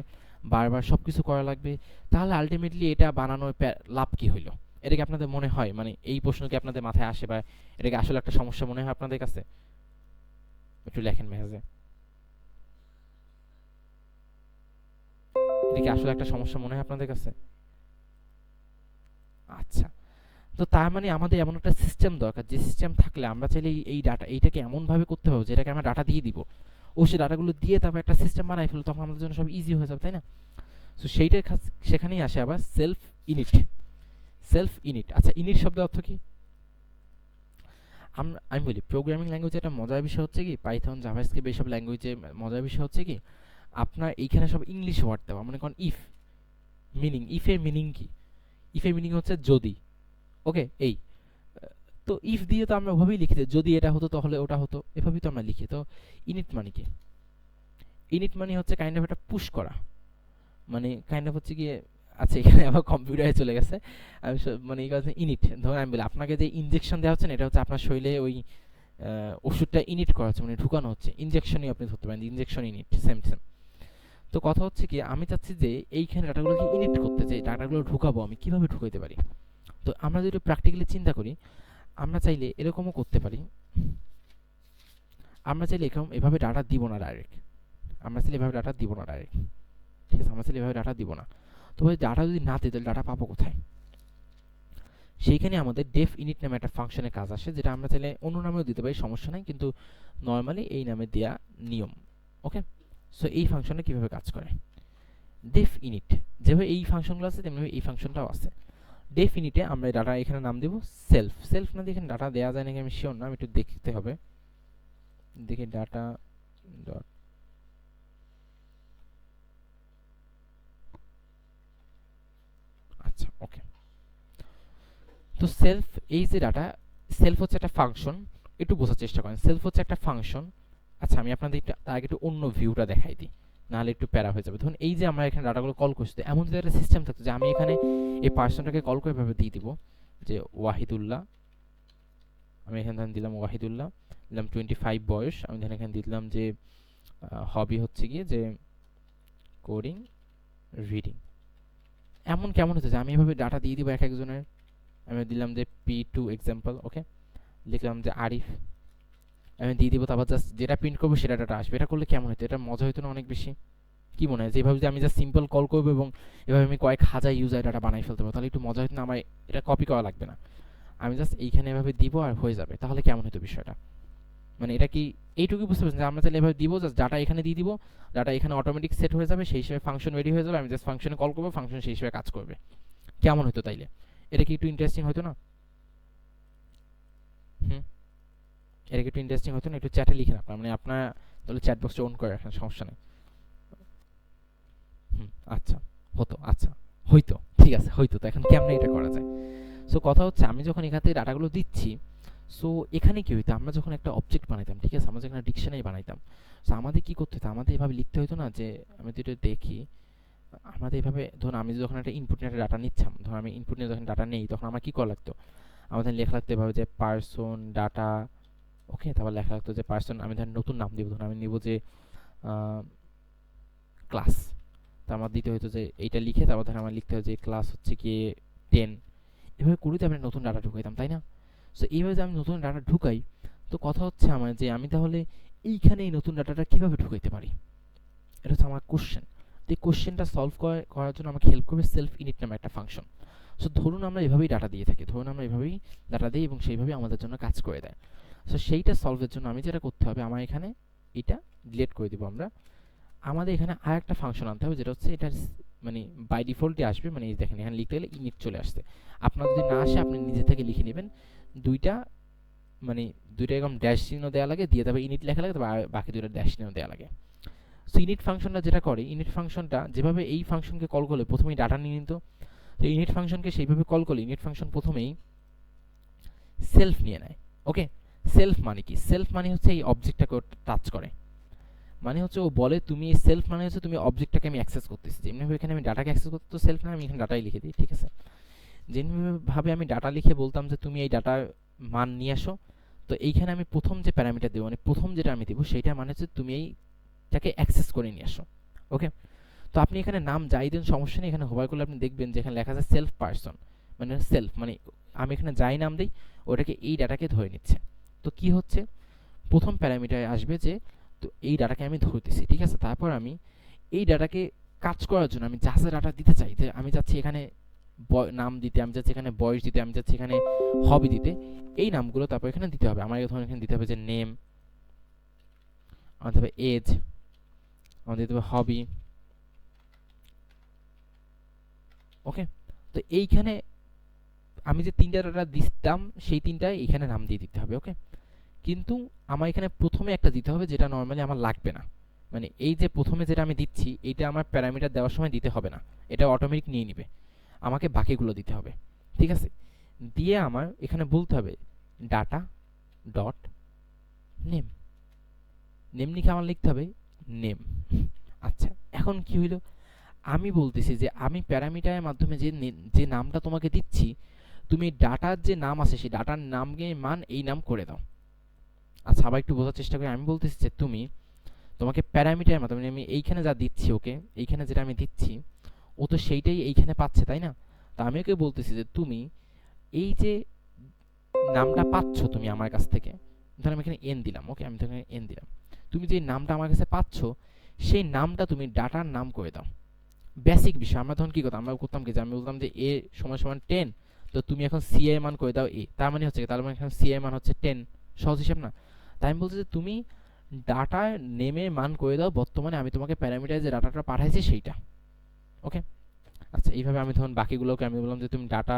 বারবার সব কিছু করা লাগবে। তাহলে আলটিমেটলি এটা বানানোর লাভ কি হইলো? এটা কি আপনাদের মনে হয়, মানে এই প্রশ্ন কি আপনাদের মাথায় আসে, বা এটা কি আসলে একটা সমস্যা মনে হয় আপনাদের কাছে? একটু লেখেন মেসেজে। এটা কি আসলে একটা সমস্যা মনে হয় আপনাদের কাছে? আচ্ছা, তো তার মানে আমাদের এমন একটা সিস্টেম দরকার, যে সিস্টেম থাকলে আমরা চাইলে এই ডাটা এইটাকে এমনভাবে করতে হবে যেটাকে আমরা ডাটা দিয়ে দিব, ও সে ডাটাগুলো দিয়ে তারপর একটা সিস্টেম বানাই ফেলো, তখন আমাদের জন্য সব ইজি হয়ে যাবে, তাই না? সো সেইটার সেখানেই আসে আবার সেলফ ইনিট। সেলফ ইনিট, আচ্ছা ইনিট শব্দের অর্থ কি? আমি বলি প্রোগ্রামিং ল্যাঙ্গুয়েজে একটা মজার বিষয় হচ্ছে কি, পাইথন জাভাস্ক্রিপ্ট এইসব ল্যাঙ্গুয়েজে মজার বিষয় হচ্ছে কি, আপনার এইখানে সব ইংলিশ ওয়ার্ড দেওয়া, মনে করেন ইফ মিনিং, ইফের মিনিং কি? ইফের মিনিং হচ্ছে যদি, ওকে এই তো ইফ দিয়ে তো আমরা ওভাবেই লিখি, যদি এটা হতো তাহলে ওটা হতো, এভাবেই তো আমরা লিখি। তো ইনিট মানে কি? ইনিট মানে হচ্ছে কাইন্ড অফ একটা পুশ করা, মানে কাইন্ড অফ হচ্ছে গিয়ে, আচ্ছা এখানে আবার কম্পিউটারে চলে গেছে, আমি মানে এই কথা ইনিট, ধরুন আমি বলি আপনাকে যে ইনজেকশন দেওয়া হচ্ছে না, এটা হচ্ছে আপনার শরীরে ওই ওষুধটা ইনিট করা হচ্ছে, মানে ঢুকানো হচ্ছে, ইনজেকশনই আপনি ধরতে পারেন, ইনজেকশন ইনিট সেম সেম। তো কথা হচ্ছে কি, আমি চাচ্ছি যে এইখানে ডাটাগুলোকে ইনিট করতে, যে ডাটাগুলো ঢুকাবো আমি কিভাবে ঢুকাইতে পারি। তো আমরা যদি প্র্যাকটিক্যালি চিন্তা করি, আমরা চাইলে এরকমও করতে পারি, আমরা চাইলে এরকম এভাবে ডাটা দিব না ডাইরেক্ট, আমরা চাইলে এভাবে ডাটা দিব না ডাইরেক্ট, ঠিক আছে, আমরা চাইলে এভাবে ডাটা দিব না। তো ভাই ডাটা যদি না দিই তাহলে ডাটা পাবো কোথায়? সেইখানে আমাদের ডেফ ইনিট নামে একটা ফাংশনের কাজ আসে, যেটা আমরা চাইলে অন্য নামেও দিতে পারি, সমস্যা নাই, কিন্তু নর্মালি এই নামে দেওয়া নিয়ম। ওকে, সো এই ফাংশনটা কিভাবে কাজ করে, ডেফ ইনিট যেভাবে এই ফাংশনগুলো আছে তেমনি এই ফাংশনটাও আছে। ডেফ ইনিটে আমরা ডাটা এখানে নাম দেব সেলফ। সেলফ না দিয়ে এখানে ডাটা দেওয়া যায় নাকি আমি শিওর না, আমি একটু দেখতে হবে, দেখি ডাটা ডট, আচ্ছা ওকে। তো সেলফ, এই যে ডাটা, সেলফ হচ্ছে একটা ফাংশন, একটু বোঝার চেষ্টা করেন, সেলফ হচ্ছে একটা ফাংশন। আচ্ছা আমি আপনাদের তার আগে একটু অন্য ভিউটা দেখাই দিই, নাহলে একটু প্যারা হয়ে যাবে। ধরুন এই যে আমরা এখানে ডাটাগুলো কল করছি, এমন যদি একটা সিস্টেম থাকতো যে আমি এখানে এই পার্সনটাকে কল করে এভাবে দিয়ে দিব যে ওয়াহিদুল্লাহ, আমি এখানে দিলাম ওয়াহিদুল্লাহ, দিলাম 25 বয়স, আমি এখানে দিলাম যে হবি হচ্ছে গিয়ে যে কোডিং রিডিং। এমন কেমন হচ্ছে যে আমি এভাবে ডাটা দিয়ে দিব এক একজনের, আমি দিলাম যে P2 এক্সাম্পল, ওকে, লিখলাম যে আরিফ, আমি দিয়ে দিব, তারপর জাস্ট যেটা প্রিন্ট করবো সেটা ডাটা আসবে। এটা করলে কেমন হতো? এটা মজা হতো না অনেক বেশি? কি মনে হয় যে এভাবে যে আমি জাস্ট সিম্পল কল করবো এবং এভাবে আমি কয়েক হাজার ইউজার ডাটা বানাই ফেলতে পারবো, তাহলে একটু মজা হতো না? আমার এটা কপি করা লাগবে না, আমি জাস্ট এইখানে এভাবে দিব আর হয়ে যাবে, তাহলে কেমন হতো বিষয়টা? মানে এটা কি এইটুকুই বুঝতে পারছেন যে আমরা চাইলে এভাবে দিব, জাস্ট ডাটা এখানে দিয়ে দিব, ডাটা এখানে অটোমেটিক সেট হয়ে যাবে, সেই হিসেবে ফাংশন রেডি হয়ে যাবে, আমি জাস্ট ফাংশনে কল করবো, ফাংশন সেই হিসেবে কাজ করবে। কেমন হতো তাইলে? এটা কি একটু ইন্টারেস্টিং হতো না? হুম, এটা কি একটু ইন্টারেস্টিং হতো না? একটু চ্যাটে লিখেন আপনার, মানে আপনার তাহলে চ্যাট বক্সটা অন করে রাখেন, সমস্যা নেই। হুম, আচ্ছা হতো, আচ্ছা হইতো, ঠিক আছে হইতো। তো এখন কেমনে এটা করা যায়? সো কথা হচ্ছে আমি যখন এখান থেকে ডাটাগুলো দিচ্ছি, সো এখানে কি হইতো, আমরা যখন একটা অবজেক্ট বানাইতাম, ঠিক আছে, আমরা যখন একটা ডিকশনারি বানাইতাম, সো আমাদের কি করতে হতো, আমাদের এভাবে লিখতে হতো না যে, আমি তো এটা দেখি, আমাদের এভাবে ধরুন আমি যখন একটা ইনপুট নিয়ে একটা ডাটা নিচ্ছিলাম, ধরুন আমি ইনপুট নিয়ে যখন ডাটা নেই, তখন আমার কি করা লাগতো, আমাদের লেখা লাগতো এভাবে যে পার্সন ডাটা, ওকে, তারপর লেখা লাগতো যে পার্সন, আমি ধরেন নতুন নাম দিব, ধরুন আমি নিব যে ক্লাস, তো আমার দিতে হতো যে এইটা লিখে, তারপর ধরেন আমার লিখতে হয় যে ক্লাস হচ্ছে গিয়ে 10, এভাবে করে তো আমি নতুন ডাটা ঢুকাইতাম, তাই না? সো এইভাবে যে আমি নতুন ডাটা ঢুকাই, তো কথা হচ্ছে আমার যে আমি তাহলে এইখানে এই নতুন ডাটাটা কিভাবে ঢুকাইতে পারি, এটা হচ্ছে আমার কোশ্চেন। তো এই কোশ্চেনটা সলভ করার জন্য আমাকে হেল্প করবে সেলফ ইনিট নামে একটা ফাংশন। সো ধরুন আমরা এভাবেই ডাটা দিয়ে থাকি, ধরুন আমরা এভাবেই ডাটা দিই এবং সেইভাবেই আমাদের জন্য কাজ করে দেয়। সো সেইটা সলভের জন্য আমি যেটা করতে হবে, আমার এখানে এটা ডিলিট করে দিব আমরা, আমাদের এখানে আর একটা ফাংশন আনতে হবে, যেটা হচ্ছে এটা মানে বাই ডিফল্টই আসবে, মানে এই দেখেন এখানে লিখতে গেলে ইনিট চলে আসছে, আপনার যদি না আসে আপনি নিজে থেকে লিখে নেবেন, দুইটা মানে দুইটা এরকম ড্যাশ চিহ্ন দেওয়া লাগে, দিয়ে তবে ইনিট লেখা লাগে, তবে বাকি দুইটা ড্যাশ চিহ্ন দেওয়া লাগে। সো ইনিট ফাংশনটা যেটা করে, ইনিট ফাংশনটা যেভাবে এই ফাংশনকে কল করলে প্রথমেই ডাটা নিয়ে নিত, তো ইনিট ফাংশনকে সেইভাবে কল করলে ইনিট ফাংশন প্রথমেই সেলফ নিয়ে নেয়। ওকে, সেলফ মানে কি? সেলফ মানে হচ্ছে এই অবজেক্টটাকে টাচ করে, মানে হচ্ছে ও বলে তুমি সেলফ মানে হচ্ছে তুমি অবজেক্টটাকে আমি অ্যাক্সেস করতেছি, যেমনিভাবে এখানে আমি ডাটাকে অ্যাক্সেস করতে, তো সেলফ না, আমি এখানে ডাটাই লিখে দিই, ঠিক আছে। যেমনিভাবে আমি ডাটা লিখে বলতাম যে তুমি এই ডাটার মান নিয়ে আসো, তো এইখানে আমি প্রথম যে প্যারামিটার দেবো, মানে প্রথম যেটা আমি দেবো সেইটা মানে হচ্ছে তুমি এইটাকে অ্যাক্সেস করে নিয়ে আসো। ওকে, তো আপনি এখানে নাম যাই দেন সমস্যা নেই, এখানে হোভার করলে আপনি দেখবেন যে এখানে লেখা আছে সেলফ পার্সন, মানে সেলফ মানে আমি এখানে যাই নাম দিই ওটাকে এই ডাটাকে ধরে নিচ্ছে। তো কি হচ্ছে, প্রথম প্যারামিটারে আসবে যে তো এই ডাটাকে আমি ধরতেছি, ঠিক আছে, তারপর আমি এই ডাটাকে কাজ করার জন্য আমি জাসে ডাটা দিতে চাই, যে আমি যাচ্ছি এখানে নাম দিতে, আমি যাচ্ছি এখানে বয়স দিতে, আমি যাচ্ছি এখানে হবি দিতে, এই নামগুলো তারপর এখানে দিতে হবে। আমার ধরুন এখানে দিতে হবে যে নেম, আমার দিতে হবে এজ, আমার দিতে হবে হবি। ওকে, তো এইখানে আমি যে তিনটা ডাটা দিতাম সেই তিনটায় এখানে নাম দিয়ে দিতে হবে। ওকে, কিন্তু আমার এখানে প্রথমে একটা দিতে হবে যেটা নর্মালি আমার লাগবে না, মানে এই যে প্রথমে যেটা আমি দিচ্ছি এটা আমার প্যারামিটার দেওয়ার সময় দিতে হবে না, এটা অটোমেটিক নিয়ে নিবে, আমাকে বাকিগুলো দিতে হবে। ঠিক আছে, দিয়ে আমার এখানে বলতে হবে ডাটা ডট নেম, নেম লিখে আমার লিখতে হবে নেম। আচ্ছা, এখন কি হইলো, আমি বলতেছি যে আমি প্যারামিটারের মাধ্যমে যে নামটা তোমাকে দিচ্ছি, তুমি ডাটার যে নাম আছে সেই ডাটার নামকে মান এই নাম করে দাও। আচ্ছা, আবার একটু বোঝার চেষ্টা করি, আমি বলতেছি যে তোমাকে প্যারামিটারের মাধ্যমে আমি এইখানে যা দিচ্ছি, ওকে এইখানে যেটা আমি দিচ্ছি ও তো সেইটাই এইখানে পাচ্ছে, তাই না? তা আমি ওকে বলতেছি যে তুমি এই যে নামটা পাচ্ছ তুমি আমার কাছ থেকে, ধর আমি এখানে এন দিলাম, ওকে আমি এখানে এন দিলাম, তুমি যে নামটা আমার কাছে পাচ্ছ সেই নামটা তুমি ডাটার নাম করে দাও। বেসিক বিষয়, আমরা তখন কি করতাম, আমরা করতাম কি যে আমি বলতাম যে এ সমান সমান 10, তো তুমি এখন সি এর মান করে দাও এ, তার মানে হচ্ছে তার মানে এখন সি এর মান হচ্ছে 10, সহজ হিসাব না? তাই আমি বলছি যে তুমি ডাটা নেমে মান করে দাও বর্তমানে আমি তোমাকে প্যারামিটার যে ডাটাটা পাঠাইছি সেইটা। ওকে, আচ্ছা এইভাবে আমি তখন বাকিগুলোকে আমি বললাম যে তুমি ডাটা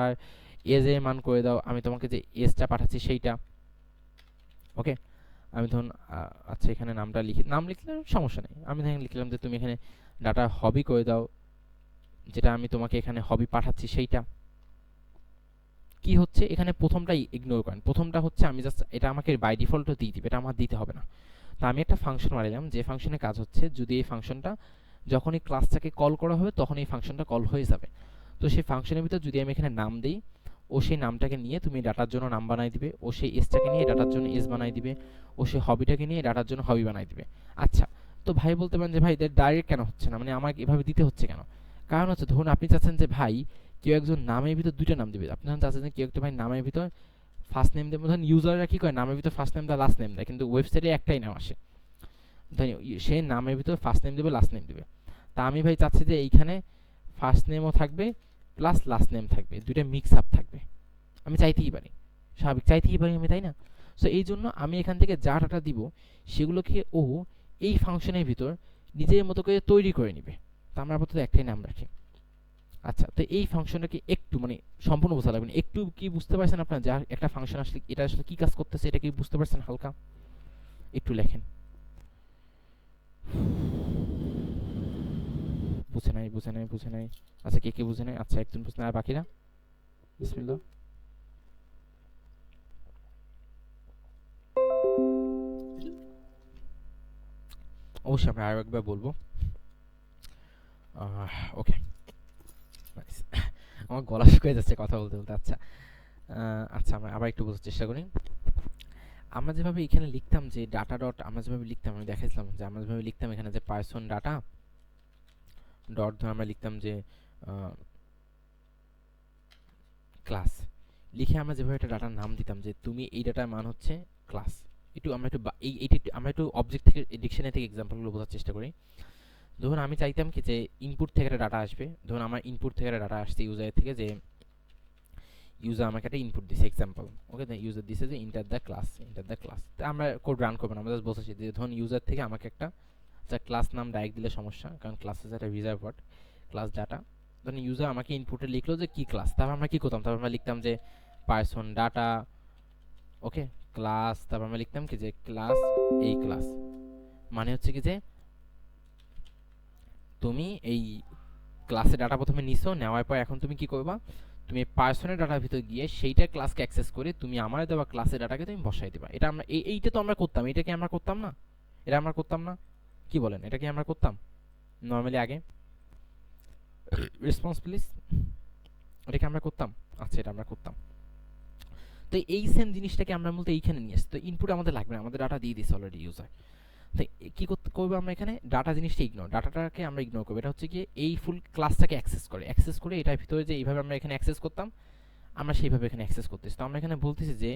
এজ এ মান করে দাও, আমি তোমাকে যে এজটা পাঠাচ্ছি সেইটা। ওকে, আমি তখন আচ্ছা এখানে নামটা নাম লিখলে সমস্যা নেই, আমি তখন লিখলাম যে তুমি এখানে ডাটা হবি করে দাও, যেটা আমি তোমাকে এখানে হবি পাঠাচ্ছি সেইটা। কি হচ্ছে এখানে প্রথমটাই ইগনোর করেন, প্রথমটা হচ্ছে আমি জাস্ট এটা আমাকে বাই ডিফল্টও দিয়ে দিবে, এটা আমার দিতে হবে না। তো আমি একটা ফাংশন বানাইলাম যে ফাংশনের কাজ হচ্ছে যদি এই ফাংশনটা যখনই ক্লাসটাকে কল করা হবে তখন এই ফাংশনটা কল হয়ে যাবে। তো সেই ফাংশনের ভিতর যদি আমি এখানে নাম দিই, ও সেই নামটাকে নিয়ে তুমি ডাটার জন্য নাম বানাই দিবে, ও সেই এসটাকে নিয়ে ডাটার জন্য এস বানাই দিবে, ও সেই হবিটাকে নিয়ে ডাটার জন্য হবি বানাই দিবে। আচ্ছা, তো ভাই বলতে পারেন যে ভাই এদের ডাইরেক্ট কেন হচ্ছে না, মানে আমাকে এভাবে দিতে হচ্ছে কেন? কারণ হচ্ছে ধরুন আপনি চাচ্ছেন যে ভাই কেউ একজন নামের ভিতর দুইটা নাম দিবে, আপনি যখন চাচ্ছেন যে কেউ একটা ভাই নামের ভিতর ফার্স্ট নেম দেবে, ধরুন ইউজাররা কি করে নামের ভিতর ফার্স্ট নেম দেয় লাস্ট নেম দেয়, কিন্তু ওয়েবসাইটে একটাই নাম আসে, সে নামের ভিতর ফার্স্ট নেম দেবে লাস্ট নেম দেবে। তা আমি ভাই চাচ্ছি যে এইখানে ফার্স্ট নেমও থাকবে প্লাস লাস্ট নেম থাকবে, দুইটা মিক্স আপ থাকবে, আমি চাইতেই পারি, স্বাভাবিক চাইতেই পারি আমি, তাই না? সো এই জন্য আমি এখান থেকে যা ডাটা দিব সেগুলোকে ও এই ফাংশনের ভিতর নিজের মতো করে তৈরি করে নিবে। তা আমরা আপাতত একটাই নাম রাখি। আচ্ছা, তো এই ফাংশনটাকে একটু মানে সম্পূর্ণ বোঝা লাগবে না, একটু কি বুঝতে পারছেন আপনার যা একটা ফাংশন আসলে এটা আসলে কি কাজ করতেছে, এটা কি বুঝতে পারছেন হালকা? একটু লেখেন। বুঝে নাই, বুঝে নাই, বুঝে নাই। আচ্ছা, কে কে বুঝে নাই? আচ্ছা, একজন বুঝে নাই, আর বাকিরা? বিসমিল্লাহ। অবশ্যই আমরা আরো একবার বলবো। ওকে, নাইস। আমার গলা শুকিয়ে যাচ্ছে কথা বলতে বলতে। আচ্ছা, আচ্ছা আমরা আবার একটু বোঝার চেষ্টা করি। আমরা যেভাবে এখানে লিখতাম যে ডাটা ডট, আমরা যেভাবে লিখতাম আমি দেখাইছিলাম যে আমরা যেভাবে লিখতাম এখানে যে পার্সন ডাটা ডট ধরে আমরা লিখতাম যে ক্লাস, লিখে আমরা যেভাবে একটা ডাটার নাম দিতাম যে তুমি এই ডাটার মান হচ্ছে ক্লাস। একটু আমরা একটু আমরা একটু অবজেক্ট থেকে ডিকশনারি থেকে এক্সাম্পলগুলো বোঝার চেষ্টা করি। ধরুন আমি চাইতাম কি যে ইনপুট থেকে একটা ডাটা আসবে, ধরুন আমার ইনপুট থেকে একটা ডাটা আসছে ইউজার থেকে, যে ইউজার আমাকে একটা ইনপুট দিছে এক্সাম্পল, ওকে ইউজার দিছে যে enter the class, enter the class. তো আমরা কোড রান করবো না, আমরা জাস্ট বলতেছি যে ধরুন ইউজার থেকে আমাকে একটা ক্লাস নাম ডাইরেক্ট দিলে সমস্যা, কারণ ক্লাস ইজ একটা রিজার্ভ ওয়ার্ড, ক্লাস ডাটা। ধরুন ইউজার আমাকে ইনপুটে লিখলো যে কি ক্লাস, তারপর আমরা কি করতাম, তারপর আমরা লিখতাম যে পার্সন ডাটা, ওকে ক্লাস, তারপর আমরা লিখতাম কি যে ক্লাস এই ক্লাস, মানে হচ্ছে কি যে তুমি এই ক্লাসে ডাটা প্রথমে নিছো, নেওয়ার পর এখন তুমি কি করবা, তুমি পার্সনের ডাটার ভিতর গিয়ে সেইটা ক্লাসকে অ্যাক্সেস করে তুমি আমার দেওয়া ক্লাসের ডাটাকে তুমি বসাই দিবা। এটা আমরা এইটা তো আমরা করতাম, এটা কি আমরা করতাম না? এটা আমরা করতাম না, কি বলেন? এটা কি আমরা করতাম নর্মালি আগে? Response please. এটা কি আমরা করতাম? আচ্ছা, এটা আমরা করতাম। তো এই সেম জিনিসটাকে আমরা মূলত এইখানে নিয়ে আসছি, তো ইনপুট আমাদের লাগবে না, আমাদের ডাটা দিয়ে দিচ্ছে অলরেডি ইউজার। তো কি করতে করবো আমরা এখানে, ডাটা জিনিসটা ইগনোর, ডাটাটাকে আমরা ইগনোর করবো, এটা হচ্ছে কি এই ফুল ক্লাসটাকে অ্যাক্সেস করে এটার ভিতরে যে এইভাবে আমরা এখানে অ্যাক্সেস করতাম আমরা সেইভাবে এখানে অ্যাক্সেস করতেছি। তো আমরা এখানে বলতেছি যে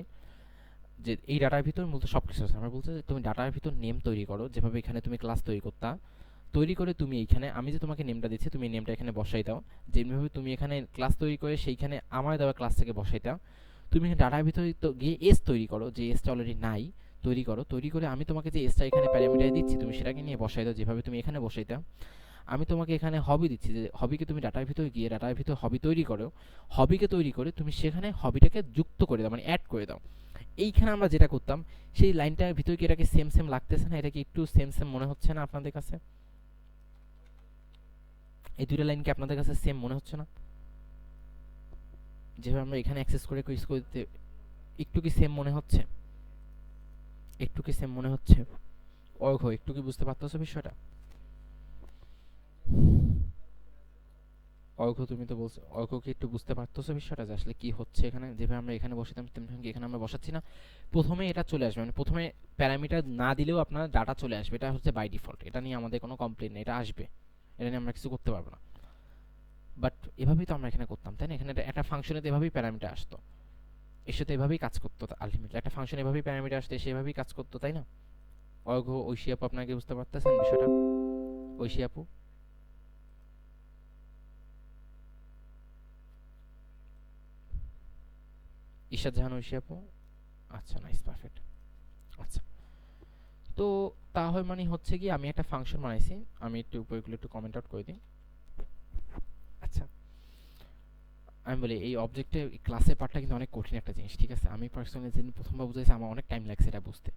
যে এই ডাটার ভিতর মূলত সব কিছু আছে, আমরা বলছি যে তুমি ডাটার ভিতর নেম তৈরি করো যেভাবে এখানে তুমি ক্লাস তৈরি করতা, তৈরি করে তুমি এইখানে আমি যে তোমাকে নেমটা দিচ্ছি তুমি এই নেমটা এখানে বসাই দাও, যেভাবে তুমি এখানে ক্লাস তৈরি করে সেইখানে আমার দেওয়া ক্লাস থেকে বসাই দাও। তুমি ডাটার ভিতরে তো গিয়ে এস তৈরি করো, যে এসটা অলরেডি নাই তৈরি করো, তৈরি করে আমি তোমাকে যে এসটা এখানে প্যারামিটার দিচ্ছি তুমি সেটাকে নিয়ে বসাই দাও যেভাবে তুমি এখানে বসাই দাও। আমি তোমাকে এখানে হবি দিচ্ছি, যে হবিকে তুমি ডাটার ভিতরে গিয়ে ডাটার ভিতরে হবি তৈরি করো, হবিকে তৈরি করে তুমি সেখানে হবিটাকে যুক্ত করে দাও, মানে অ্যাড করে দাও। এইখানে আমরা যেটা করতাম সেই লাইনটার ভিতরে কি এটাকে সেম সেম লাগতেছে না? এটা কি একটু সেম সেম মনে হচ্ছে না আপনাদের কাছে? এই দুইটা লাইন কি আপনাদের কাছে সেম মনে হচ্ছে না? যেভাবে আমরা এখানে অ্যাক্সেস করে কুইজ করতে একটু কি সেম মনে হচ্ছে? একটু কি সেম মনে হচ্ছে? অর্ঘ একটু কি বুঝতে পারতেছো বিষয়টা? অর্ঘ তুমি তো বলছো, অর্ঘ কি একটু বুঝতে পারতেছো বিষয়টা যে আসলে কি হচ্ছে এখানে? যেভাবে আমরা এখানে বসাতাম তেমনি এখানে আমরা বসাচ্ছি না। প্রথমে এটা চলে আসবে, মানে প্রথমে প্যারামিটার না দিলেও আপনার ডাটা চলে আসবে, এটা হচ্ছে বাই ডিফল্ট। এটা নিয়ে আমাদের কোনো কমপ্লেইন নেই, এটা আসবে, এটা নিয়ে আমরা কিছু করতে পারবো না। বাট এভাবেই তো আমরা এখানে করতাম, তাই না? এখানে একটা ফাংশনে এভাবেই প্যারামিটার আসতো, এর সাথে এভাবেই কাজ করতো, আলটিমেটলি একটা ফাংশন এভাবেই প্যারামিটার আসতে সেভাবেই কাজ করতো, তাই না? অর্ঘ, ঐশী আপু আপনাকে বুঝতে পারতেছেন বিষয়টা? ঐশী আপু, ঈশাদ জাহান, ঐশী আপু, আচ্ছা নাইস, পারফেক্ট। আচ্ছা, তো তাহলে মানে হচ্ছে কি আমি একটা ফাংশন বানাইছি, আমি একটু উপরেগুলো একটু কমেন্ট আউট করে দিই। আচ্ছা, আমি বলি এই অবজেক্টের ক্লাসের পার্টটা কিন্তু অনেক কঠিন একটা জিনিস, ঠিক আছে? আমি পার্সোনালি যেদিন প্রথমবার বুঝাইছি আমার অনেক টাইম লাগছে এটা বুঝতে।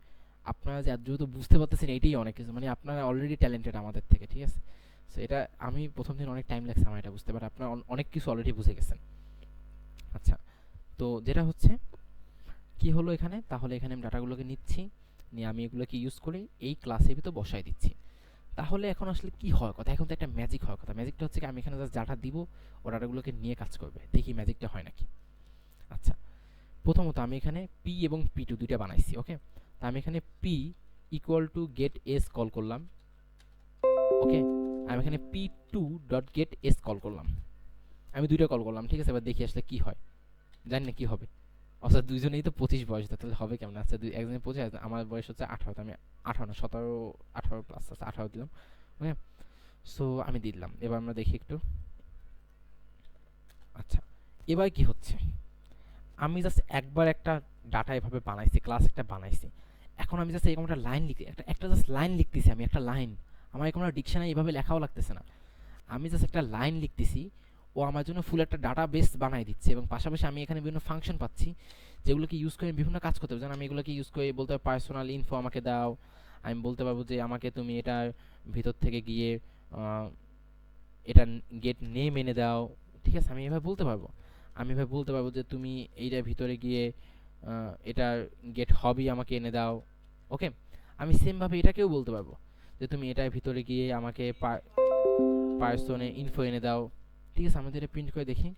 আপনারা যে দ্রুত বুঝতে পারতেছেন এটাই অনেক কিছু, মানে আপনারা অলরেডি ট্যালেন্টেড আমাদের থেকে, ঠিক আছে? সো এটা আমি প্রথম দিন অনেক টাইম লাগছে আমার এটা বুঝতে, পারে আপনারা অনেক কিছু অলরেডি বুঝে গেছেন। আচ্ছা, তো যেটা হচ্ছে কি হলো এখানে, তাহলে এখানে আমি ডাটাগুলোকে নিচ্ছি, নিয়ে আমি এগুলোকে ইউজ করে এই ক্লাসের ভিতর বসাই দিচ্ছি। তাহলে এখন আসলে কি হয় কথা, এখন তো একটা ম্যাজিক হয় কথা। ম্যাজিকটা হচ্ছে কি আমি এখানে জাস্ট ডাটা দিব, ও ডাটাগুলোকে নিয়ে কাজ করবে, দেখি ম্যাজিকটা হয় নাকি। আচ্ছা, প্রথমত আমি এখানে পি এবং পি টু দুইটা বানাইছি, ওকে? তা আমি এখানে P equal to get S call করলাম, ওকে? আমি এখানে P two dot get S call করলাম, আমি দুইটা কল করলাম, ঠিক আছে? এবার দেখি আসলে কি হয়, জানি না কি হবে। অর্থাৎ দুইজনেই তো 25 বয়স, তাহলে হবে কেমন? আচ্ছা, একজনের 25, আমার বয়স হচ্ছে 18, তো আমি 18 না 17, 18 প্লাস আছে, 18 দিলাম, ওকে? সো আমি দিলাম, এবার আমরা দেখি একটু। আচ্ছা, এবার কি হচ্ছে, আমি জাস্ট একবার একটা ডাটা এভাবে বানাইছি, ক্লাস একটা বানাইছি। এখন আমি জাস্ট এরকম একটা লাইন লিখে একটা একটা জাস্ট লাইন লিখতেছি, আমি একটা লাইন, আমার এরকম ডিকশনারি এভাবে লেখাও লাগতেছে না, আমি জাস্ট একটা লাইন লিখতেছি, ও আমার জন্য ফুল একটা ডাটা বেস বানাই দিচ্ছে, এবং পাশাপাশি আমি এখানে বিভিন্ন ফাংশন পাচ্ছি যেগুলোকে ইউজ করে বিভিন্ন কাজ করতে পারবো। যেন আমি এগুলোকে ইউজ করে বলতে পারবো পার্সোনাল ইনফো আমাকে দাও, আমি বলতে পারবো যে আমাকে তুমি এটার ভিতর থেকে গিয়ে এটা গেট নেম এনে দাও, ঠিক আছে? আমি এভাবে বলতে পারবো। আমি এভাবে বলতে পারবো যে তুমি এইটার ভিতরে গিয়ে এটার গেট হবি আমাকে এনে দাও, ওকে? আমি সেমভাবে এটাকেও বলতে পারবো যে তুমি এটার ভিতরে গিয়ে আমাকে পার্সনে ইনফো এনে দাও, ঠিক আছে? আমাদের এটা প্রিন্ট করে দেখি,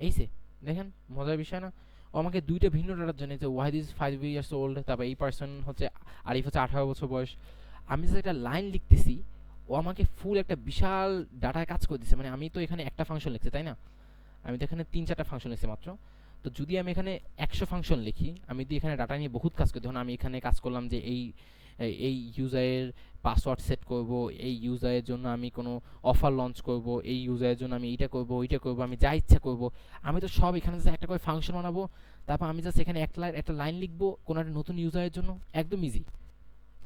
এই যে দেখেন মজার বিষয় না? ও আমাকে দুইটা ভিন্ন ডাটার জন্য, যে ওয়াহিদ ইজ 5 ইয়ার্স ওল্ড, তারপর এই পার্সন হচ্ছে আরিফ হচ্ছে 18 বছর বয়স, আমি যে একটা লাইন লিখতেছি ও আমাকে ফুল একটা বিশাল ডাটায় কাজ করে দিচ্ছে। মানে আমি তো এখানে একটা ফাংশন লিখছি, তাই না? আমি তো এখানে 3-4টা ফাংশন লিখছি মাত্র। তো যদি আমি এখানে 100 ফাংশন লিখি, আমি যদি এখানে ডাটা নিয়ে বহুত কাজ করি, তখন আমি এখানে কাজ করলাম যে এই ইউজারের পাসওয়ার্ড সেট করব, এই ইউজারের জন্য আমি কোনো অফার লঞ্চ করব, এই ইউজারের জন্য আমি এইটা করব ওইটা করব, আমি যা ইচ্ছা করব, আমি তো সব এখানে জাস্ট একটা করে ফাংশন বানাবো, তারপর আমি জাস্ট এখানে একটা লাইন লিখবো কোনো একটা নতুন ইউজারের জন্য, একদম ইজি।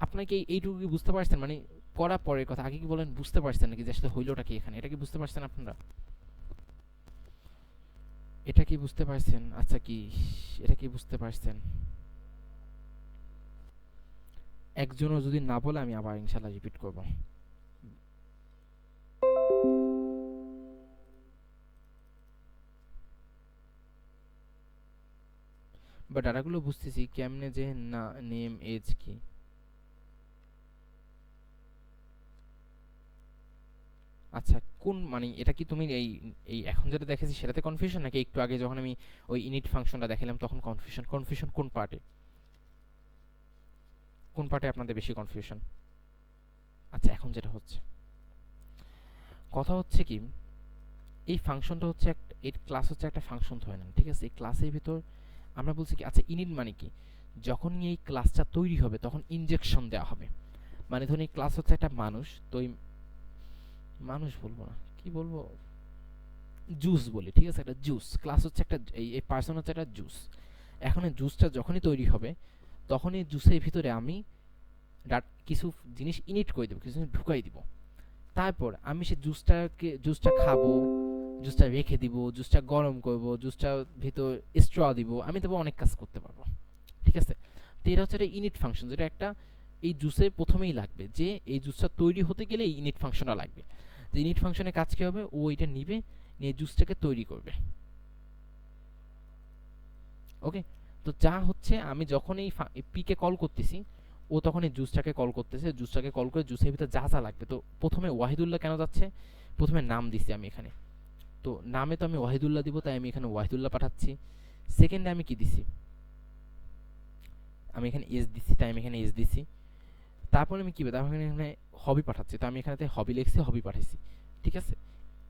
আপনাকে এইটুকু কি বুঝতে পারছেন? মানে করা পরের কথা, আগে কি বলেন বুঝতে পারছেন নাকি যে আসলে হইলোটা কি এখানে? এটা কি বুঝতে পারছেন আপনারা? এটা কি বুঝতে পারছেন? আচ্ছা, কি এটা কি বুঝতে পারছেন? একজনও যদি না বলে আমি আবার ইনশাল্লাহ রিপিট করব। বা ডাটাগুলো বুঝতেছি, কেমনে যে না নেম এজ কি? আচ্ছা, কোন মানে এটা কি তুমি এই এই এখন যেটা দেখেছি সেটাতে কনফিউশন, নাকি একটু আগে যখন আমি ওই ইনিট ফাংশনটা দেখালাম তখন কনফিউশন? কনফিউশন কোন পার্টে? কোন পার্টে আপনাদের বেশি কনফিউশন? আচ্ছা, এখন যেটা হচ্ছে কথা হচ্ছে কি, এই ফাংশনটা হচ্ছে একটা, এই ক্লাস হচ্ছে একটা ফাংশন ধরে নেন, ঠিক আছে? এই ক্লাসের ভিতর আমরা বলছি কি, আচ্ছা ইনিট মানে কি, যখনই এই ক্লাসটা তৈরি হবে তখন ইনজেকশন দেওয়া হবে। মানে ধরুন ক্লাস হচ্ছে একটা মানুষ, তো এই মানুষ বলবো না, কি বলবো, জুস বলি, ঠিক আছে, একটা জুস ক্লাস হচ্ছে একটা, এই পার্সন হচ্ছে একটা জুস। এখন এই জুসটা যখনই তৈরি হবে তখন এই জুসের ভিতরে আমি কিছু জিনিস ইনিট করে দেবো, কিছু জিনিস ঢুকাই দিব। তারপর আমি সেই জুসটা খাবো, জুসটা রেখে দিব, জুসটা গরম করব, জুসটার ভিতর স্ট্র দিব, আমি তবে অনেক কাজ করতে পারবো, ঠিক আছে। তো এটা হচ্ছে একটা ইনিট ফাংশন, যেটা একটা এই জুসে প্রথমেই লাগবে, যে এই জুসটা তৈরি হতে গেলে এই ইনিট ফাংশনটা লাগবে। তো ইনিট ফাংশনের কাজ কি হবে, ও এটা নিবে, নিয়ে জুসটাকে তৈরি করবে। ওকে, তো যা হচ্ছে আমি যখন এই পিকে কল করতেছি, ও তখন এই জুসটাকে কল করতেছে, জুসটাকে কল করে জুসের ভিতরে যা যা লাগবে। তো প্রথমে ওয়াহিদুল্লাহ কেন যাচ্ছে, প্রথমে নাম দিছি আমি এখানে, তো নামে তো আমি ওয়াহিদুল্লাহ দিব, তাই আমি এখানে ওয়াহিদুল্লাহ পাঠাচ্ছি। সেকেন্ডে আমি কি দিছি, আমি এখানে এস দিছি, তাই আমি এখানে এস দিছি। তারপর আমি কি তারপর এখানে হবি পাঠাচ্ছি, তো আমি এখানে হবি লিখছি, হবি পাঠাইছি, ঠিক আছে।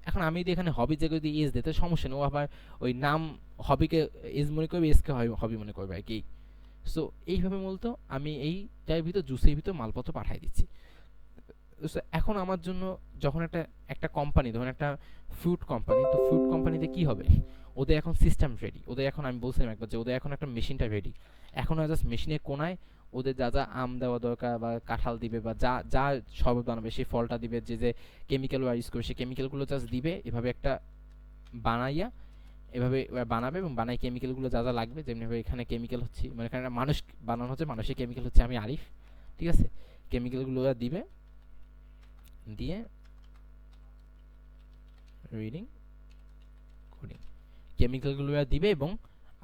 এখন আমি যদি এখানে হবি জায়গায় যদি এস দিতে সমস্যা নেই, ও আবার ওই নাম হবিকে এস মনে করবে, এসকে হবি মনে করবে আর কি। সো এইভাবে মূলত আমি এইটার ভিতর জুসের ভিতর মালপত্র পাঠাই দিচ্ছি। So, এখন আমার জন্য যখন একটা একটা কোম্পানি, ধরুন একটা ফ্রুট কোম্পানি, তো ফ্রুট কোম্পানিতে কি হবে, ওদের এখন সিস্টেম রেডি, ওদের এখন আমি বলছিলাম একবার যে ওদের এখন একটা মেশিনটা রেডি। এখন জাস্ট মেশিনের কোনায় ওদের যা যা আম দেওয়া দরকার বা কাঁঠাল দিবে বা যা যা শরবত বানাবে সেই ফলটা দিবে, যে যে কেমিক্যাল ইউজ করবে সেই কেমিক্যালগুলো জাস্ট দিবে, এভাবে একটা বানাইয়া এভাবে ওরা বানাবে, এবং বানাই কেমিক্যালগুলো যা যা লাগবে, যেমনিভাবে এখানে কেমিক্যাল হচ্ছে, মানে এখানে একটা মানুষ বানানো হচ্ছে, মানুষের কেমিক্যাল হচ্ছে আমি আরিফ, ঠিক আছে। কেমিক্যালগুলো ওরা দিবে, দিয়ে রিডিং কোডিং কেমিক্যালগুলো দিবে, এবং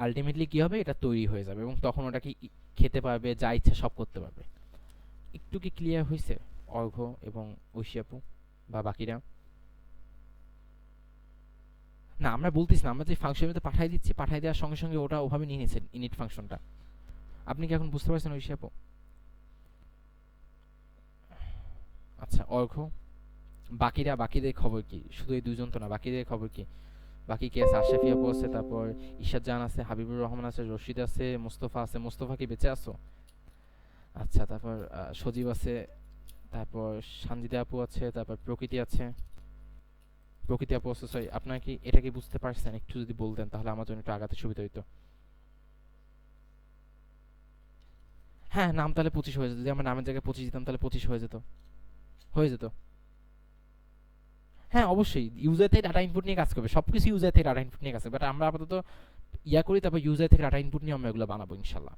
আলটিমেটলি কি হবে, এটা তৈরি হয়ে যাবে, এবং তখন ওটাকে খেতে পারবে, যা ইচ্ছা সব করতে পারবে। একটু কি ক্লিয়ার হয়েছে অর্ঘ্য এবং ঐশী আপু বা বাকিরা? না আমরা বলতেছি না, আমরা যে ফাংশনটা পাঠাই দিচ্ছি, পাঠাই দেওয়ার সঙ্গে সঙ্গে ওটা ওভাবে নিয়ে নিয়েছে ইনিট ফাংশনটা। আপনি কি এখন বুঝতে পারছেন ঐশী আপু? আচ্ছা অর্ঘ্য, বাকিদের খবর কি? শুধু এই দুজন তো না, বাকিদের খবর কি? বাকি কে আছে? আশরাফি আপু আছে, তারপর ইশাদ জাহান আছে, হাবিবুর রহমান আছে, রশিদ আছে, মোস্তফা আছে। মোস্তফা কি বেঁচে আছো? আচ্ছা, তারপর সজীব আছে, তারপর সানজিদা আপু আছে, তারপর প্রকৃতি আছে। প্রকৃতি আপু আছে, সরি, আপনারা কি এটা কি বুঝতে পারছেন? একটু যদি বলতেন তাহলে আমার জন্য একটু আগাতে সুবিধা হইতো। হ্যাঁ, নাম তাহলে 25 হয়ে যেত, যদি আমার নামের জায়গায় 25 দিতাম তাহলে 25 হয়ে যেত, হয়ে যেত। হ্যাঁ অবশ্যই, ইউজার থেকে ডাটা ইনপুট নিয়ে কাজ করবে, সবকিছু ইউজার থেকে ডাটা ইনপুট নিয়ে কাজ করবে, বাট আমরা আপাতত ইয়া করি, তারপর ইউজার থেকে ডাটা ইনপুট নিয়ে আমরা এগুলো বানাবো ইনশাল্লাহ।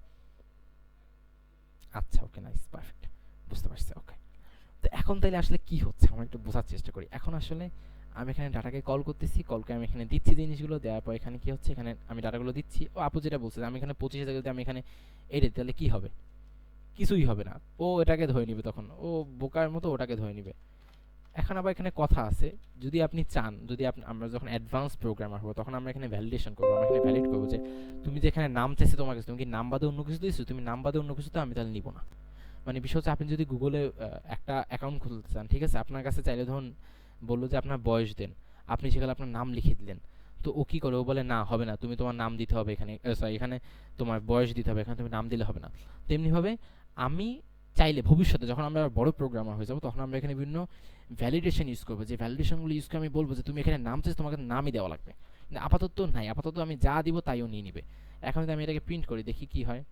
আচ্ছা ওকে, নাইস, পারফেক্ট, বুঝতে পারছি। ওকে, তো এখন তাইলে আসলে কি হচ্ছে আমরা একটু বোঝার চেষ্টা করি। এখন আসলে আমি এখানে ডাটাকে কল করতেছি, কলকে আমি এখানে দিচ্ছি জিনিসগুলো, দেওয়ার পর এখানে কি হচ্ছে, এখানে আমি ডাটাগুলো দিচ্ছি। ও আপু যেটা বলছে, আমি এখানে 25 যদি আমি এখানে এড়ে, তাহলে কি হবে? কিছুই হবে না, ও এটাকে ধরে নিবে, তখন ও বোকার মতো ওটাকে ধরে নিবে। এখন আবার এখানে কথা আছে, যদি আপনি চান, যদি আমরা যখন অ্যাডভান্স প্রোগ্রামার হবো তখন আমরা এখানে ভ্যালিডেশন করবো, আমরা এখানে ভ্যালিড করবো যে তুমি যে এখানে নাম চাইছে তোমার কাছে, তুমি কি নাম বাদে অন্য কিছু দিয়েছো, তুমি নাম বাদে অন্য কিছু তো আমি তাহলে নিব না। মানে বিষয় হচ্ছে, আপনি যদি গুগলে একটা অ্যাকাউন্ট খুলতে চান, ঠিক আছে, আপনার কাছে চাইলে ধরুন বললো যে আপনার বয়স দেন, আপনি সেখানে আপনার নাম লিখে দিলেন, তো ও কি করে, ও বলে না হবে না, তুমি তোমার নাম দিতে হবে এখানে, সরি এখানে তোমার বয়স দিতে হবে, এখানে তুমি নাম দিলে হবে না। তেমনিভাবে আমি চাইলে ভবিষ্যতে যখন আমরা বড় প্রোগ্রামার হয়ে যাবো, তখন আমরা এখানে বিভিন্ন ভ্যালিডেশন ইউজ করবো, যে ভ্যালিডেশনগুলো ইউজ করে আমি বলবো যে তুমি এখানে নাম চাইছো, তোমাকে নামই দেওয়া লাগবে। কিন্তু আপাতত নাই, আপাতত আমি যা দিব তাইও নিয়ে নিবে। এখন যদি আমি এটাকে প্রিন্ট করি, দেখি কি হয়।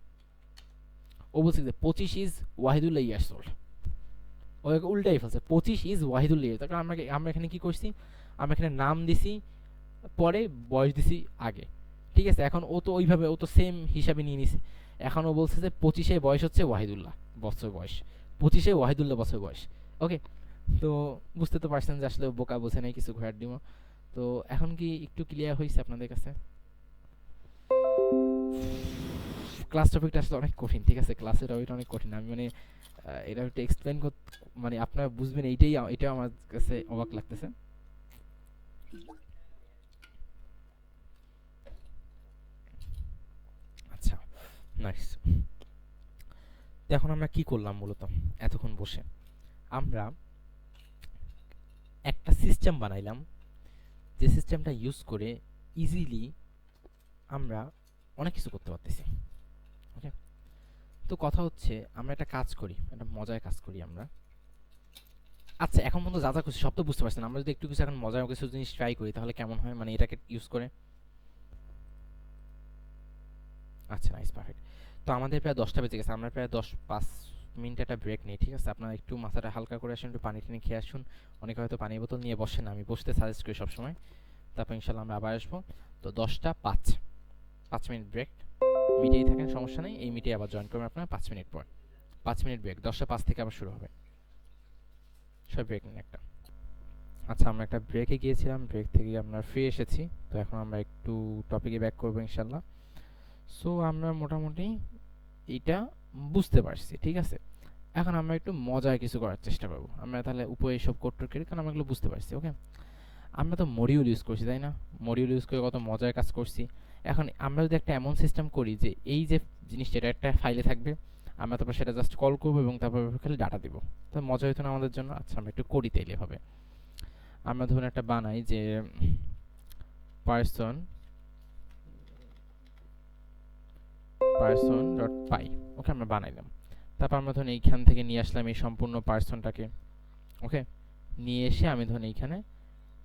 ও বলছে যে 25 ইজ ওয়াহিদুল্লাহ ইয়ার্স ওল্ড, ও উল্টাই ফেলছে, 25 ইজ ওয়াহিদুল্লাহ ইয়ার্স। তারপর আমরা এখানে কি করছি, আমরা এখানে নাম দিছি, পরে বয়স দিছি আগে, ঠিক আছে। এখন ও তো ওইভাবে, ও তো সেম হিসাবে নিয়ে নিছে। এখন ও বলছে যে 25-এ বয়স হচ্ছে ওয়াহিদুল্লাহ বছর বয়স, 25-এ ওয়াহিদুল্লাহ বছর বয়স। ওকে, তো বুঝতে তো পারছেন যে আসলে বোকা বোঝে নাই কিছু, ঘোরার ডিমো। তো এখন কি একটু ক্লিয়ার হয়েছে আপনাদের কাছে? ক্লাস টপিকটা আসলে অনেক কঠিন, ঠিক আছে, ক্লাসের টপিকটা অনেক কঠিন। আমি মানে এটা একটু এক্সপ্লেন করতে, মানে আপনারা বুঝবেন, এটাই আমার কাছে অবাক লাগতেছে। আচ্ছা, নাইস। এখন আমরা কি করলাম মূলত এতক্ষণ বসে, আমরা একটা সিস্টেম বানাইলাম, যে সিস্টেমটা ইউজ করে ইজিলি আমরা অনেক কিছু করতে পারতেছি। ওকে, তো কথা হচ্ছে আমরা একটা কাজ করি, একটা মজার কাজ করি আমরা। আচ্ছা এখন পর্যন্ত যা যা করছি সব তো বুঝতে পারছেন, আমরা যদি একটু কিছু এখন মজার কিছু জিনিস ট্রাই করি তাহলে কেমন হয়, মানে এটাকে ইউজ করে। আচ্ছা নাইস, পারফেক্ট। তো আমাদের প্রায় 10টা বেজে গেছে, আমরা প্রায় 10-5 মিনিট একটা ব্রেক নিই, ঠিক আছে? আপনারা একটু মাথাটা হালকা করে আসুন, একটু পানি টানি খেয়ে আসুন। অনেকে হয়তো পানির বোতল নিয়ে বসেন, আমি বসতে সাজেস্ট করি সবসময়। তারপর ইনশাল্লাহ আমরা আবার আসবো। তো 10টা 5, 5 মিনিট ব্রেক। মিটেই থাকেন, সমস্যা নেই, এই মিটে আবার জয়েন করবেন আপনারা 5 মিনিট পর। 5 মিনিট ব্রেক, 10টা 5 থেকে আবার শুরু হবে। সব ব্রেক নিন একটা। আচ্ছা আমরা একটা ব্রেকে গিয়েছিলাম, ব্রেক থেকে আমরা ফ্রি এসেছি। তো এখন আমরা একটু টপিকে ব্যাক করবো ইনশাল্লাহ। সো আমরা মোটামুটি এটা বুঝতে পারছি, ঠিক আছে? এখন আমরা একটু মজার কিছু করার চেষ্টা করবো। আমরা তাহলে উপরে এইসব কোড টোড করি, কারণ আমরা এগুলো বুঝতে পারছি। ওকে, আমরা তো মডিউল ইউজ করছি তাই না? মডিউল ইউজ করে কত মজার কাজ করছি। এখন আমরা যদি একটা এমন সিস্টেম করি যে এই যে জিনিসটা এটা একটা ফাইলে থাকবে, আমরা তারপর সেটা জাস্ট কল করবো এবং তারপর খালি ডাটা দিব, তো মজা হতো না আমাদের জন্য? আচ্ছা আমরা একটু করি তাইলে হবে। আমরা ধরুন একটা বানাই যে পার্সন পার্সন ডট পাই। ওকে আমরা বানাইলাম। তারপর আমরা ধরুন এইখান থেকে নিয়ে আসলাম এই সম্পূর্ণ পার্সনটাকে। ওকে, নিয়ে এসে আমি ধরুন এইখানে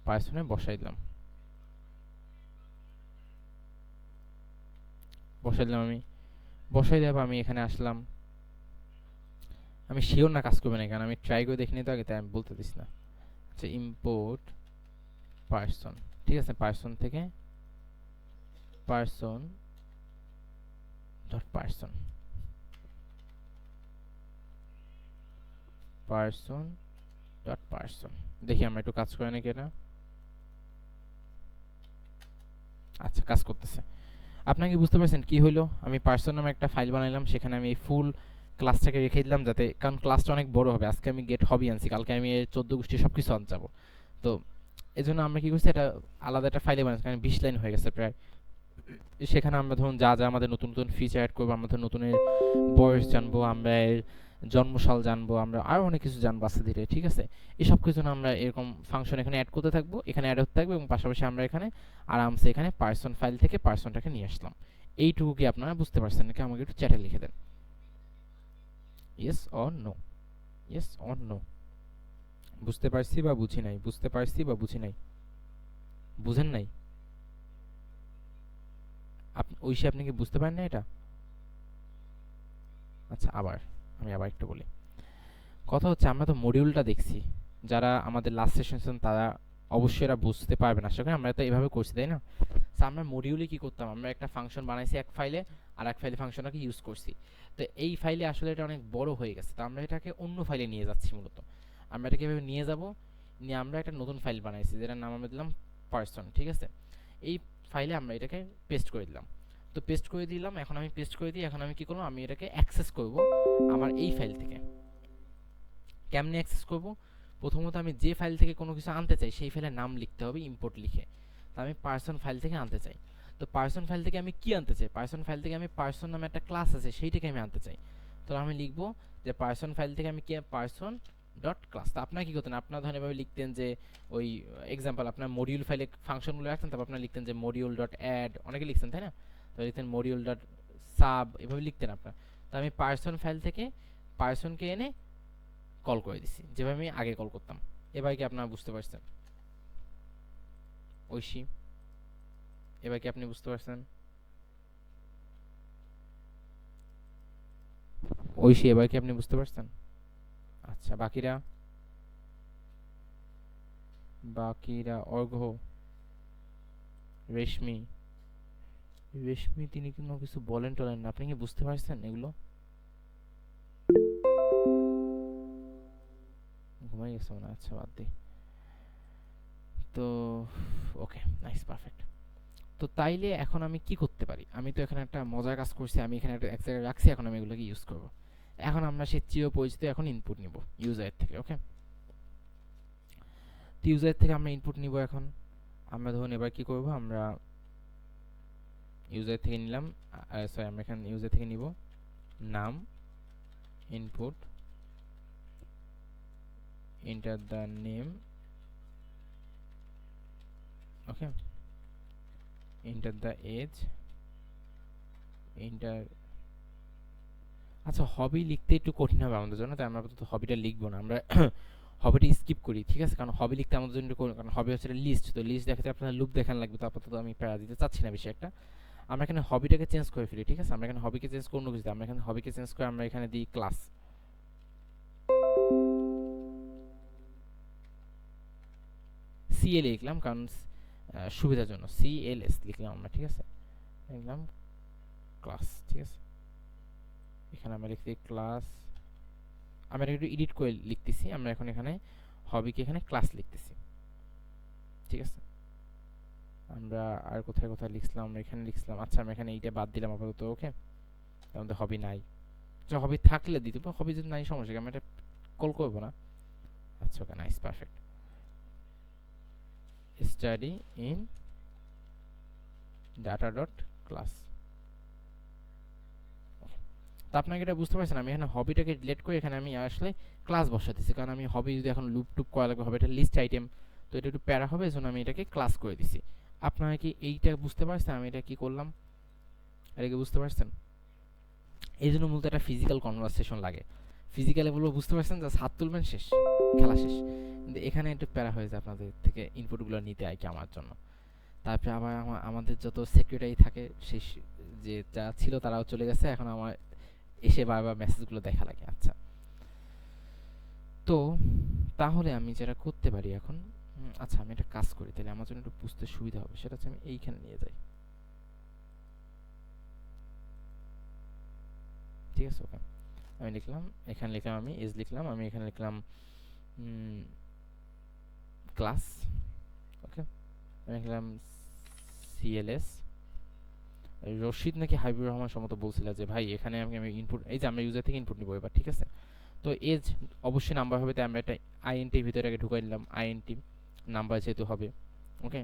পার্সনে বসাই দিলাম, আমি বসাই দেবো। আমি এখানে আসলাম, আমি শিওর না কাজ করবে না, কারণ আমি ট্রাই করে দেখিনি তো আগে, তাই আমি বলতে দিস না। আচ্ছা ইম্পোর্ট পার্সন, ঠিক আছে? পার্সন থেকে person dot person, person dot person. দেখি আমরা একটু কাজ করে নাকি এটা। আচ্ছা কাজ করতেছে। আপনারা কি বুঝতে পারছেন কি হইলো? আমি পার্সন নামে একটা ফাইল বানাইলাম, সেখানে আমি ফুল ক্লাসটাকে রেখে দিলাম, যাতে, কারণ ক্লাসটা অনেক বড় হবে। আজকে আমি গেট হবি আনছি, কালকে আমি 14 গোষ্ঠী সব কিছু আনতে যাবো। তো এই জন্য আমরা কি করছি, এটা আলাদা একটা ফাইলে বানাচ্ছি, কারণ 20 লাইন হয়ে গেছে প্রায়। সেখানে আমরা ধরুন যা যা আমাদের নতুন নতুন ফিচার অ্যাড করবো, আমরা ধরুন নতুনের বয়স জানবো, আমরা এর জন্মসাল জানবো, আমরা আরও অনেক কিছু জানবো আস্তে ধীরে, ঠিক আছে? এই সব কিছু আমরা এরকম ফাংশন এখানে অ্যাড করতে থাকবো, এখানে অ্যাড হতে থাকবে, এবং পাশাপাশি আমরা এখানে আরামসে এখানে পার্সন ফাইল থেকে পার্সনটাকে নিয়ে আসলাম। এইটুকু কি আপনারা বুঝতে পারছেন নাকি? আমাকে একটু চ্যাটে লিখে দেন yes or no, yes or no. বুঝতে পারছি বা বুঝি নাই, বুঝতে পারছি বা বুঝি নাই, বুঝেন নাই? ঐশী আপনি কি বুঝতে পারেন না এটা? আচ্ছা আমি আবার একটু বলি। কথা হচ্ছে আমরা তো মডিউলটা দেখছি, যারা আমাদের লাস্ট সেশন ছিলেন তারা অবশ্যই এরা বুঝতে পারবেন, আশা করি। আমরা তো এভাবে করছি তাই না? তো আমরা মডিউলে কি করতাম, আমরা একটা ফাংশন বানাইছি এক ফাইলে, আর এক ফাইলে ফাংশনটাকে ইউজ করছি। তো এই ফাইলে আসলে এটা অনেক বড় হয়ে গেছে, তো আমরা এটাকে অন্য ফাইলে নিয়ে যাচ্ছি মূলত। আমরা এটাকে এভাবে নিয়ে যাব, নিয়ে আমরা একটা নতুন ফাইল বানাইছি যেটার নাম আমরা দিলাম পার্সন, ঠিক আছে? এই ফাইলে আমরা এটাকে পেস্ট করে দিলাম। তো পেস্ট করে দিলাম, এখন আমি পেস্ট করে দিই, এখন আমি কি করবো, আমি এটাকে অ্যাক্সেস করব আমার এই ফাইল থেকে। কেমনে অ্যাক্সেস করব? প্রথমত আমি যে ফাইল থেকে কোনো কিছু আনতে চাই সেই ফাইলের নাম লিখতে হবে ইম্পোর্ট লিখে। তো আমি পার্সন ফাইল থেকে আনতে চাই। তো পার্সন ফাইল থেকে আমি কি আনতে চাই? পার্সন ফাইল থেকে আমি পার্সন নামে একটা ক্লাস আছে সেইটাকে আমি আনতে চাই। তো আমি লিখব যে পার্সন ফাইল থেকে আমি কি পার্সন ডট ক্লাস। তো আপনারা কি করতেন, আপনারা ধরেন এভাবে লিখতেন যে ওই এক্সাম্পল আপনার মডিউল ফাইলে ফাংশনগুলো রাখতেন, তারপর আপনারা লিখতেন যে মডিউল ডট অ্যাড, অনেকে লিখতেন তাই না? তো লিখতেন মডিউল ডট সাব, এভাবে লিখতেন আপনারা। তো আমি পার্সন ফাইল থেকে পার্সনকে এনে কল করে দিছি, যেভাবে আমি আগে কল করতাম। এবার কি আপনারা বুঝতে পারছেন? ঐশী, এবার কি আপনি বুঝতে পারছেন? ঐশী, এবার কি আপনি বুঝতে পারছেন? আচ্ছা বাকিরা, অর্ঘ্য, রেশমি, তিনি কোনো কিছু বলেন টলেন না, আপনি কি বুঝতে পারছেন এগুলো? ঘুমাই গেছে মনে হয়, আচ্ছা বাদ দিই। তো ওকে, নাইস, পারফেক্ট। তো তাইলে এখন আমি কি করতে পারি? আমি তো এখানে একটা মজার কাজ করছি, আমি এখানে একটা এক জায়গায় রাখছি, এখন আমি এগুলোকে ইউজ করব। এখন আমরা সেই চির পরিচিত এখন ইনপুট নিব ইউজারের থেকে। ওকে, তো ইউজারের থেকে আমরা ইনপুট নিব। এখন আমরা ধরুন এবার কি করব, আমরা ইউজার থেকে নিলাম, সরি আমরা এখানে ইউজার থেকে নিব নাম, input, enter the name, okay, enter the age, enter আচ্ছা, হবি লিখতে একটু কঠিন হবে আমাদের জন্য, তাই আমরা আপাতত হবিটা লিখবো না, আমরা হবিটা স্কিপ করি, ঠিক আছে? কারণ হবি লিখতে আমাদের জন্য একটু কারণ হবি হচ্ছে লিস্ট, তো লিস্ট দেখাতে আপনার লুপ দেখান লাগবে, তো আপাতত আমি প্যারা দিতে চাচ্ছি না বেশি একটা। আমরা এখানে হবিটাকে চেঞ্জ করে ফেলি, ঠিক আছে? আমরা এখানে হবিকে চেঞ্জ করে অন্য কিছু দিই। আমরা এখানে হবিকে চেঞ্জ করে আমরা এখানে দিই ক্লাস। সিএল লিখলাম কারণ সুবিধার জন্য সিএলএস লিখলাম আমরা, ঠিক আছে? লিখলাম ক্লাস, ঠিক আছে? এখানে আমরা লিখছি ক্লাস। আমরা একটু এডিট করে লিখতেছি, আমরা এখন এখানে হবিকে এখানে ক্লাস লিখতেছি, ঠিক আছে? আমরা আর কোথায় কোথায় লিখলাম, আমরা এখানে লিখলাম। আচ্ছা, আমরা এখানে এইটা বাদ দিলাম আপাতত, ওকে? আমাদের হবি নাই, আচ্ছা হবি থাকলে দিতে পারবো, হবি যদি নাই সমস্যা কি, আমরা এটা কল করবো না। আচ্ছা, okay, nice, perfect. Study in data dot class. তো আপনাকে এটা বুঝতে পারছেন, আমি এখানে হবিটাকে ডিলিট করে এখানে আমি আসলে ক্লাস বসাতেছি, কারণ আমি হবি যদি এখন লুপ টুপ করা লাগবে, হবে এটা লিস্ট আইটেম, তো এটা একটু প্যারা হবে, এজন্য আমি এটাকে ক্লাস করে দিছি। আপনারা কি এইটা বুঝতে পারছেন আমি এটা কি করলাম? এটা কি বুঝতে পারছেন? এই জন্য মূলত একটা ফিজিক্যাল কনভারসেশন লাগে। ফিজিক্যালি বলবো, বুঝতে পারছেন? জাস্ট হাত তুলবেন, শেষ, খেলা শেষ। কিন্তু এখানে একটু প্যারা হয়ে যায় আপনাদের থেকে ইনপুটগুলো নিতে আর কি আমার জন্য। তারপরে আবার আমাদের যত সেক্রেটারি থাকে সেই যে যা ছিল তারাও চলে গেছে, এখন আমার এসে বারবার মেসেজগুলো দেখা লাগে। আচ্ছা, তো তাহলে আমি যেটা করতে পারি এখন, আচ্ছা আমি একটা কাজ করি, তাহলে আমার জন্য একটু বুঝতে সুবিধা হবে, সেটা হচ্ছে আমি এইখানে নিয়ে যাই, ঠিক আছে? ওকে, আমি লিখলাম, এখানে লিখলাম আমি এজ লিখলাম, আমি এখানে লিখলাম ক্লাস, ওকে? আমি লিখলাম সিএলএস। রশিদ নাকি হাবিবুর রহমান সম্মত বলছিল যে ভাই এখানে আমি ইনপুট, এই যে আমরা ইউজার থেকে ইনপুট নিব এবার, ঠিক আছে? তো এজ অবশ্যই নাম্বার হবে, তাই আমরা একটা আইএনটির ভিতরে আগে ঢুকাই দিলাম, আইএনটি নাম্বার যেহেতু হবে, ওকে?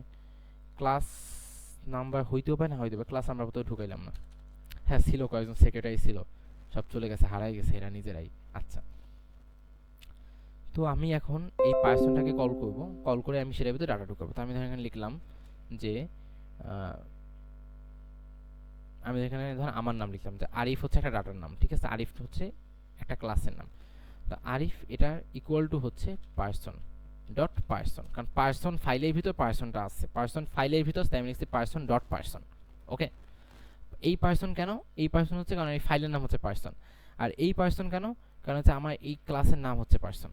ক্লাস নাম্বার হইতেও পারে না হইতে পারে, ক্লাস আমরা তো ঢুকাইলাম না। হ্যাঁ ছিল, কয়েকজন সেক্রেটারি ছিল, সব চলে গেছে, হারাই গেছে এরা নিজেরাই। আচ্ছা, তো আমি এখন এই পার্সনটাকে কল করব, কল করে আমি সেটার ভিতরে ডাটা ঢুকাবো। তো আমি এখানে লিখলাম যে আমি এখানে ধর আমার নাম লিখলাম, যে আরিফ হচ্ছে একটা ডাটার নাম, ঠিক আছে? আরিফ হচ্ছে একটা ক্লাসের নাম। তো আরিফ এটা ইকুয়াল টু হচ্ছে পার্সন ডট পার্সন, কারণ পার্সন ফাইলের ভিতর পার্সনটা আছে, পার্সন ফাইলের ভিতর, তাই আমি লিখছি পার্সন ডট পার্সন, ওকে? এই পার্সন কেন? এই পার্সন হচ্ছে কারণ এই ফাইলের নাম হচ্ছে পার্সন, আর এই পার্সন কেন? কারণ হচ্ছে আমার এই ক্লাসের নাম হচ্ছে পার্সন,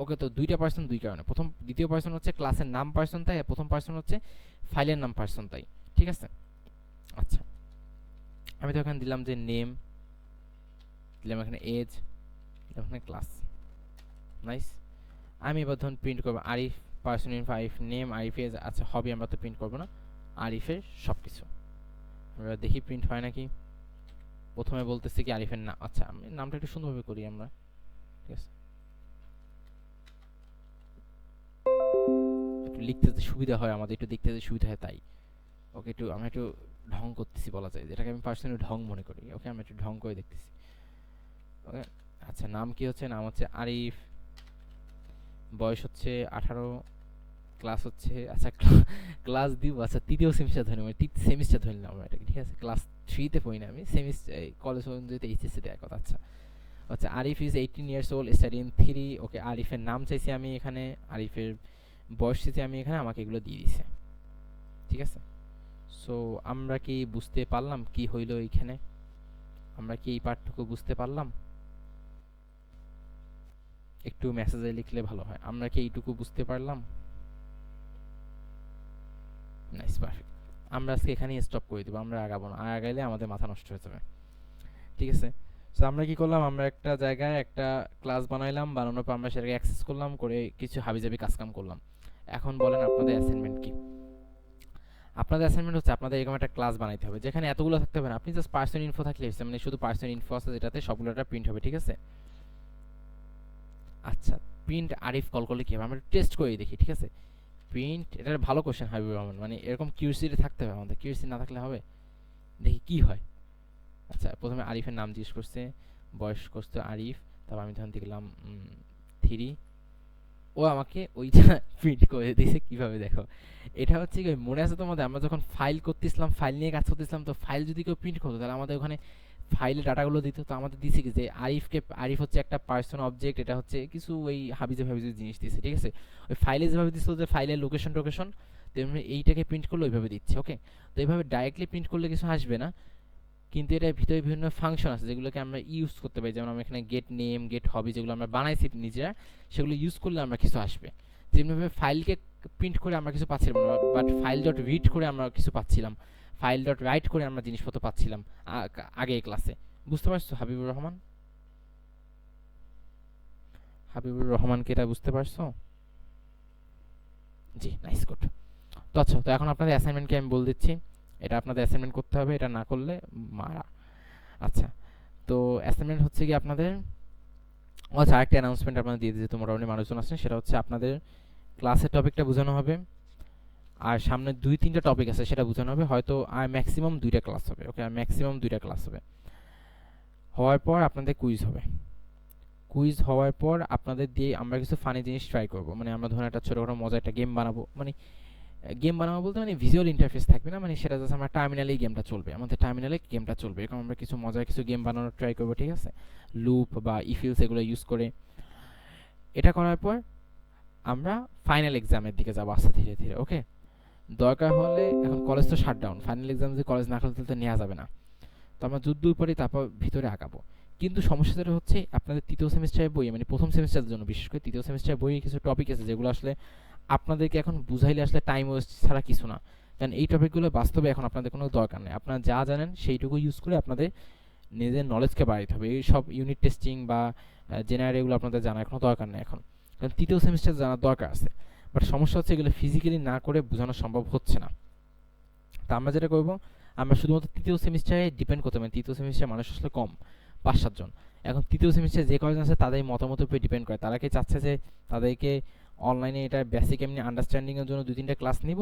ওকে? তো দুইটা পার্সন দুই কারণে, প্রথম দ্বিতীয় পার্সন হচ্ছে ক্লাসের নাম পার্সন তাই, আর প্রথম পার্সন হচ্ছে ফাইলের নাম পার্সন তাই, ঠিক আছে? আচ্ছা, আমি তো এখানে দিলাম যে নেম, দিলাম এখানে এজ, দিলাম এখানে ক্লাস, নাইস। আমি এবার ধরুন প্রিন্ট করবো Arif person in Arif name Arif age. আচ্ছা, হবি আমরা তো প্রিন্ট করবো না, আরিফের সব কিছু। আমরা দেখি প্রিন্ট হয় নাকি। প্রথমে বলতেছি কি আরিফের নাম, আচ্ছা আমি নামটা একটু সুন্দরভাবে করি আমরা, ঠিক আছে? একটু লিখতে যে সুবিধা হয় আমাদের, একটু দেখতে যে সুবিধা হয় তাই, ওকে? একটু আমরা একটু ঢং করতেছি বলা যায়, যেটাকে আমি পার্সোনালি ঢং মনে করি, ওকে? আমরা একটু ঢং করে দেখতেছি, ওকে? আচ্ছা, নাম কি হচ্ছে? নাম হচ্ছে আরিফ, বয়স হচ্ছে 18, ক্লাস হচ্ছে, আচ্ছা ক্লাস দিব, আচ্ছা তৃতীয় সেমিস্টার ধরে মানে সেমিস্টার ধরে নিলাম আমরা এটাকে, ঠিক আছে? ক্লাস 3-তে পড়ি না আমি, সেমিস্টার কলেজ পর্যন্ত এইচএসসি দেওয়ার কথা। আচ্ছা, আচ্ছা Arif is 18 years old, study in 3, ওকে? আরিফের নাম চাইছি আমি এখানে, আরিফের বয়স চাইছি আমি এখানে, আমাকে এগুলো দিয়ে দিছে, ঠিক আছে? সো আমরা কি বুঝতে পারলাম কি হইলো এইখানে? আমরা কি এই পার্টটুকু বুঝতে পারলাম? একটু মেসেজে লিখলে ভালো হয়, আমরা কি এইটুকু বুঝতে পারলাম? Nice, perfect. আমরা আজকে এখানেই স্টপ করে দিব, আমরা আগাবো না, আর আগাইলে আমাদের মাথা নষ্ট হয়ে যাবে, ঠিক আছে? সো আমরা কি করলাম, আমরা একটা জায়গায় একটা ক্লাস বানাইলাম, বানানোর পর আমরা সেটাকে অ্যাক্সেস করলাম, করে কিছু হাবিজাবি কাজকাম করলাম। এখন বলেন আপনাদের অ্যাসাইনমেন্ট কি? আপনাদের অ্যাসাইনমেন্ট হচ্ছে আপনাদের এরকম একটা ক্লাস বানাইতে হবে যেখানে এতগুলো থাকতে হবে না, আপনি জাস্ট পার্সন ইনফো থাকলে হচ্ছে, মানে শুধু পার্সন ইনফো আছে যেটাতে সবগুলোটা প্রিন্ট হবে, ঠিক আছে? আচ্ছা, প্রিন্ট আরিফ কল করলে কি হবে আমরা টেস্ট করে দেখি, ঠিক আছে? প্রিন্ট, এটা ভালো কোশ্চেন হাবিবুর রহমান, মানে এরকম কিউরিসিটি থাকতে হবে আমাদের, কিউরিসিটি না থাকলে হবে? দেখি কি হয়। আচ্ছা, প্রথমে আরিফের নাম জিজ্ঞেস করছে, বয়স করছে আরিফ, তারপর আমি তখন দেখলাম 3, ও আমাকে ওইটা প্রিন্ট করে দিয়েছে। কিভাবে দেখো, এটা হচ্ছে কি মনে আছে তোমাদের, আমরা যখন ফাইল করতেছিলাম, ফাইল নিয়ে কাজ করতেছিলাম, তো ফাইল যদি কেউ প্রিন্ট করতো তাহলে আমাদের ওখানে ফাইলে ডাটাগুলো দিত, তো আমাদের দিছে কি যে আরিফ হচ্ছে একটা পার্সন অবজেক্ট, এটা হচ্ছে কিছু ওই হাবিজে হাবিজে জিনিস দিছে, ঠিক আছে। ওই ফাইলে যেভাবে দিছিল যে ফাইলের লোকেশন টোকেশন, তেমনি এইটাকে প্রিন্ট করলে ওইভাবে দিচ্ছে, ওকে। তো এইভাবে ডাইরেক্টলি প্রিন্ট করলে কিছু আসবে না, কিন্তু এটার ভিতরে বিভিন্ন ফাংশন আছে যেগুলোকে আমরা ইউজ করতে পারি, যেমন আমরা এখানে গেট নেম, গেট হবি, যেগুলো আমরা বানাইছি নিজেরা, সেগুলো ইউজ করলে আমরা কিছু আসবে। যেমনিভাবে ফাইলকে প্রিন্ট করে আমরা কিছু পাচ্ছিলাম না, বাট ফাইল ডট রিড করে আমরা কিছু পাচ্ছিলাম, ফাইল ডট রাইট করে আমরা জিনিসপত্র পাচ্ছিলাম আগে এই ক্লাসে। বুঝতে পারছো হাবিবুর রহমান? হাবিবুর রহমানকে এটা বুঝতে পারছো? জি, নাইস, গুড। তো আচ্ছা, তো এখন আপনাদের অ্যাসাইনমেন্টকে আমি বলে দিচ্ছি, এটা আপনাদের অ্যাসাইনমেন্ট করতে হবে, এটা না করলে মারা। আচ্ছা, তো অ্যাসাইনমেন্ট হচ্ছে কি আপনাদের, আচ্ছা আরেকটা অ্যানাউন্সমেন্ট আপনাদের দিয়ে দিয়েছে, তোমরা মোটামুটি মানুষজন আছেন, সেটা হচ্ছে আপনাদের ক্লাসের টপিকটা বোঝানো হবে, আর সামনে 2-3টা টপিক আছে সেটা বোঝানো হবে, হয়তো আর ম্যাক্সিমাম 2টা ক্লাস হবে, ওকে, আর ম্যাক্সিমাম 2টা ক্লাস হবে। হওয়ার পর আপনাদের কুইজ হবে, কুইজ হওয়ার পর আপনাদের দিয়ে আমরা কিছু ফানি জিনিস ট্রাই করব, মানে আমরা ধরুন একটা ছোটোখাটো মজা একটা গেম বানাবো, মানে গেম বানাবো বলতে মানে ভিজুয়াল ইন্টারফেস থাকবে না, মানে সেটা জাস্ট আমরা টার্মিনালেই গেমটা চলবে, আমাদের টার্মিনালে গেমটা চলবে, এরকম আমরা কিছু মজার কিছু গেম বানানোর ট্রাই করবো, ঠিক আছে, লুপ বা ইফিলস এগুলো ইউজ করে। এটা করার পর আমরা ফাইনাল এক্সামের দিকে যাবো আস্তে ধীরে ধীরে, ওকে। দরকার হলে এখন কলেজ তো শাটডাউন, ফাইনাল এক্সাম যদি কলেজ না করতে তো নেওয়া যাবে না, তো আমরা যদ্দূর পারি তারপর ভিতরে আগাবো। কিন্তু সমস্যা যেটা হচ্ছে আপনাদের তৃতীয় সেমিস্টারের বই, মানে প্রথম সেমিস্টারের জন্য বিশেষ করে তৃতীয় সেমিস্টারের বইয়ে কিছু টপিক আছে যেগুলো আসলে আপনাদেরকে এখন বুঝাইলে আসলে টাইম ওয়েস্ট ছাড়া কিছু না, কারণ এই টপিকগুলো বাস্তবে এখন আপনাদের কোনো দরকার নেই, আপনারা যা জানেন সেইটুকু ইউজ করে আপনাদের নিজের নলেজকে বাড়াইতে হবে, এই সব ইউনিট টেস্টিং বা জেনারেল এগুলো আপনাদের জানার কোনো দরকার নেই এখন, কারণ তৃতীয় সেমিস্টার জানার দরকার আছে, বাট সমস্যা হচ্ছে এগুলো ফিজিক্যালি না করে বোঝানো সম্ভব হচ্ছে না। তা আমরা যেটা করবো, আমরা শুধুমাত্র তৃতীয় সেমিস্টারে ডিপেন্ড করতে পারি, তৃতীয় সেমিস্টারে মানুষ আসলে কম, 5-7 জন, এখন তৃতীয় সেমিস্টারে যে কয়জন আছে তাদের মতামতের উপরে ডিপেন্ড করে, তারা কি চাচ্ছে যে তাদেরকে অনলাইনে এটা বেসিক এমনি আন্ডারস্ট্যান্ডিংয়ের জন্য 2-3টা ক্লাস নিব,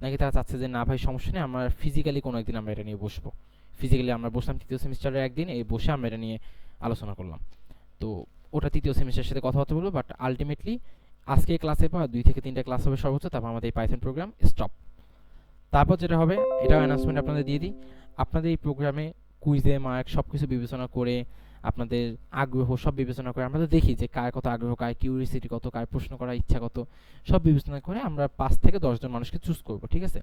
নাকি তারা চাচ্ছে যে না ভাই সমস্যা নেই, আমরা ফিজিক্যালি কোনো একদিন আমরা এটা নিয়ে বসবো, ফিজিক্যালি আমরা বসলাম তৃতীয় সেমিস্টারের একদিন, এই বসে আমরা এটা নিয়ে আলোচনা করলাম, তো ওটা তৃতীয় সেমিস্টারের সাথে কথাবার্তা বলবো, বাট আলটিমেটলি আজকে ক্লাসে পর 2 থেকে 3টা ক্লাস হবে সর্বোচ্চ, তারপর আমাদের এই পাইথন প্রোগ্রাম স্টপ। তারপর যেটা হবে, এটাও অ্যানাউন্সমেন্ট আপনাদের দিয়ে দিই, আপনাদের এই প্রোগ্রামে কুইজে মার্ক সব কিছু বিবেচনা করে, আপনাদের আগ্রহ সব বিবেচনা করে, আমরা তো দেখি যে কার কত আগ্রহ, কার কিউরিয়াসিটি কত, কার প্রশ্ন করার ইচ্ছা কত, সব বিবেচনা করে আমরা 5 থেকে 10 জন মানুষকে চুজ করব, ঠিক আছে।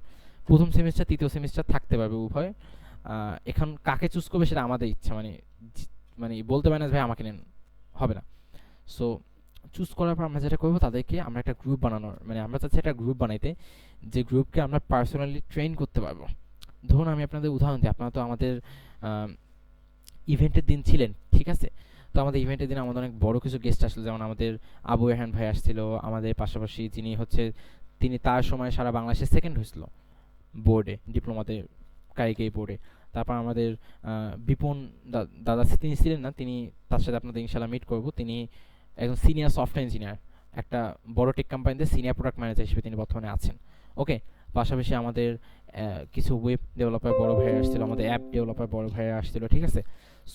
প্রথম সেমিস্টার তৃতীয় সেমিস্টার থাকতে পারবে উভয়, এখন কাকে চুজ করবে সেটা আমাদের ইচ্ছা, মানে বলতে পারে না ভাই আমাকে নেন, হবে না। সো চুজ করার পর আমরা যেটা করবো, তাদেরকে আমরা একটা গ্রুপ বানানোর, মানে আমরা চাচ্ছি একটা গ্রুপ বানাইতে, যে গ্রুপকে আমরা পার্সোনালি ট্রেন করতে পারবো। ধরুন আমি আপনাদের উদাহরণ দিই, আপনারা তো আমাদের ইভেন্টের দিন ছিলেন, ঠিক আছে, তো আমাদের ইভেন্টের দিন আমাদের অনেক বড় কিছু গেস্ট আসলো, যেমন আমাদের আবু এহান ভাই আসছিল, আমাদের পাশাপাশি যিনি হচ্ছে তিনি তার সময় সারা বাংলাদেশে সেকেন্ড হয়েছিল বোর্ডে, ডিপ্লোমাতে কারিগরি বোর্ডে। তারপর আমাদের বিপন দাদা তিনি ছিলেন না, তিনি তার সাথে আপনাদের ইনশাল্লাহ মিট করব, তিনি একজন সিনিয়র সফটওয়্যার ইঞ্জিনিয়ার, একটা বড় টেক কোম্পানিতে সিনিয়র প্রোডাক্ট ম্যানেজার হিসেবে তিনি বর্তমানে আছেন, ওকে। পাশাপাশি আমাদের কিছু ওয়েব ডেভেলপার বড় ভাইয়া আসছিল, আমাদের অ্যাপ ডেভেলপার বড় ভাইয়া আসছিল, ঠিক আছে।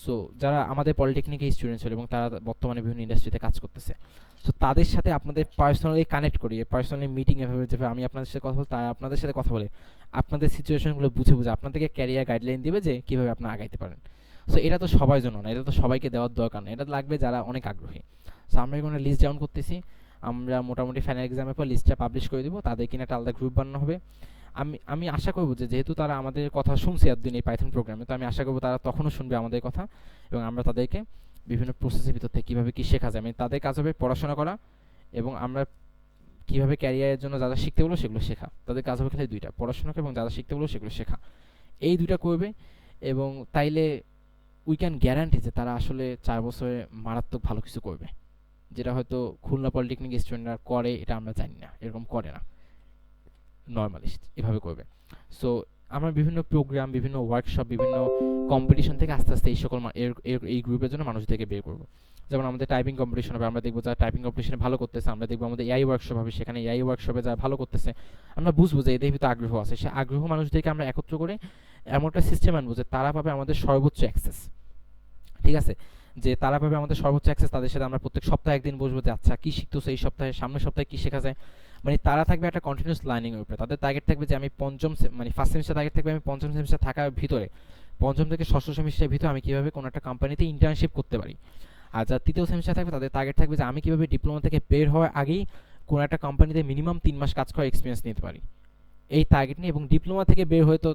সো যারা আমাদের পলিটেকনিকের স্টুডেন্ট ছিল এবং তারা বর্তমানে বিভিন্ন ইন্ডাস্ট্রিতে কাজ করতেছে, সো তাদের সাথে আপনাদের পার্সোনালি কানেক্ট করিয়ে, পার্সোনালি মিটিং এভাবে যেভাবে আমি আপনাদের সাথে কথা বলি, তারা আপনাদের সাথে কথা বলে আপনাদের সিচুয়েশনগুলো বুঝে বুঝে আপনাদেরকে ক্যারিয়ার গাইডলাইন দিবে যে কীভাবে আপনারা আগাইতে পারেন। সো এটা তো সবার জন্য না, এটা তো সবাইকে দেওয়ার দরকার না, এটা লাগবে যারা অনেক আগ্রহী। সো আমরা এখানে লিস্ট ডাউন করতেছি, আমরা মোটামুটি ফাইনাল এক্সামের পর লিস্টটা পাবলিশ করে দিব, তাদের কিনা একটা আলাদা গ্রুপ বানানো হবে। আমি আশা করবো যে যেহেতু তারা আমাদের কথা শুনছে এতদিন এই পাইথন প্রোগ্রামে, তো আমি আশা করবো তারা তখনও শুনবে আমাদের কথা, এবং আমরা তাদেরকে বিভিন্ন প্রসেসের ভিতর থেকে কীভাবে কী শেখা যায়, মানে তাদের কাজ হবে পড়াশোনা করা, এবং আমরা কীভাবে ক্যারিয়ারের জন্য যা যা শিখতে বলবো সেগুলো শেখা। তাদের কাজ হবে খালি দুইটা, পড়াশোনা এবং যা যা শিখতে বলবো সেগুলো শেখা, এই দুইটা করবে। এবং তাইলে উই ক্যান গ্যারান্টি যে তারা আসলে 4 বছরে মারাত্মক ভালো কিছু করবে, যেটা হয়তো খুলনা পলিটেকনিক স্টুডেন্টরা করে, এটা আমরা জানি না, এরকম করে না, নর্মালিস্ট এভাবে করবে। সো আমরা বিভিন্ন প্রোগ্রাম, বিভিন্ন ওয়ার্কশপ, বিভিন্ন কম্পিটিশন থেকে আস্তে আস্তে এই সকল এই গ্রুপের জন্য মানুষদেরকে বের করবো। যেমন আমাদের টাইপিং কম্পিটিশন হবে, আমরা দেখবো যারা টাইপিং কম্পিটিশনে ভালো করতেছে, আমরা দেখবো আমাদের এআই ওয়ার্কশপ হবে, সেখানে এআই ওয়ার্কশপে যারা ভালো করতেছে আমরা বুঝবো যে এদের ভিতরে আগ্রহ আছে, সে আগ্রহ মানুষদেরকে আমরা একত্র করে এমন একটা সিস্টেম আনবো যে তারা পাবে আমাদের সর্বোচ্চ অ্যাক্সেস, ঠিক আছে, যে তারা পাবে আমাদের সর্বোচ্চ অ্যাক্সেস। তাদের সাথে আমরা প্রত্যেক সপ্তাহে একদিন বসবো যে আচ্ছা কী শিখতেছে এই সপ্তাহে, সামনের সপ্তাহে কী শেখা যায়, মানে তারা থাকবে একটা কন্টিনিউয়াস লার্নিং এর উপরে। তাদের টার্গেট থাকবে যে আমি ফার্স্ট সেমিস্টার টার্গেট থাকবে আমি পঞ্চম সেমিস্টার থাকার ভিতরে পঞ্চম থেকে ষষ্ঠ সেমিস্টারের ভিতরে আমি কিভাবে কোনো একটা কোম্পানিতে ইন্টার্নশিপ করতে পারি। আর যারা তৃতীয় সেমিস্টার থাকবে তাদের টার্গেট থাকবে যে আমি কিভাবে ডিপ্লোমা থেকে বের হওয়ার আগেই কোনো একটা কোম্পানিতে মিনিমাম 3 মাস কাজ করার এক্সপিরিয়েন্স নিতে পারি, এই টার্গেট নিয়ে। এবং ডিপ্লোমা থেকে বের হয়ে তো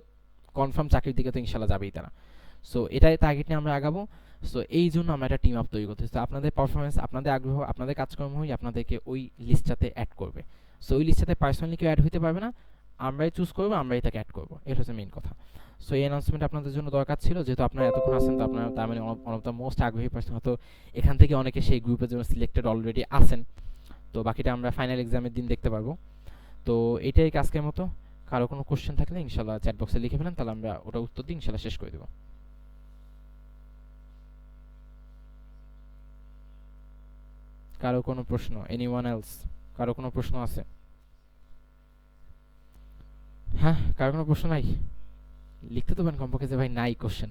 কনফার্ম চাকরির দিকে তো ইনশাল্লাহ যাবেই তারা। সো এটাই টার্গেট নিয়ে আমরা আগাবো। সো এই জন্য আমরা একটা টিম আপ তৈরি করতেছি। তো আপনাদের পারফরমেন্স, আপনাদের আগ্রহ, আপনাদের কাজকর্মই আপনাদেরকে ওই লিস্টটাতে অ্যাড করবে। সো ওই লিস্টটাতে পার্সোনালি কেউ অ্যাড হতে পারবে না, আমরাই চুজ করবো, আমরাই তাকে অ্যাড করবো। এটা হচ্ছে মেইন কথা। সো এই অ্যানাউন্সমেন্ট আপনাদের জন্য দরকার ছিল, যেহেতু আপনারা এতক্ষণ আছেন, তো আপনারা তার মানে ওয়ান অফ দ্য মোস্ট আগ্রহী পার্সন। হয়তো এখান থেকে অনেকে সেই গ্রুপের জন্য সিলেক্টেড অলরেডি আছেন। তো বাকিটা আমরা ফাইনাল এক্সামের দিন দেখতে পারবো। তো এটাই আজকের মতো। কারো কোনো কোশ্চেন থাকলে ইনশাল্লাহ চ্যাট বক্সে লিখে ফেলেন, তাহলে আমরা ওটা উত্তর দিয়ে ইনশাল্লাহ শেষ করে দেবো। কারো কোনো প্রশ্ন? Anyone else? কারো কোনো প্রশ্ন আছে? হ্যাঁ, কারো কোনো প্রশ্ন নাই? লিখতে তো পারেন কমপক্ষে যে ভাই নাই কোশ্চেন।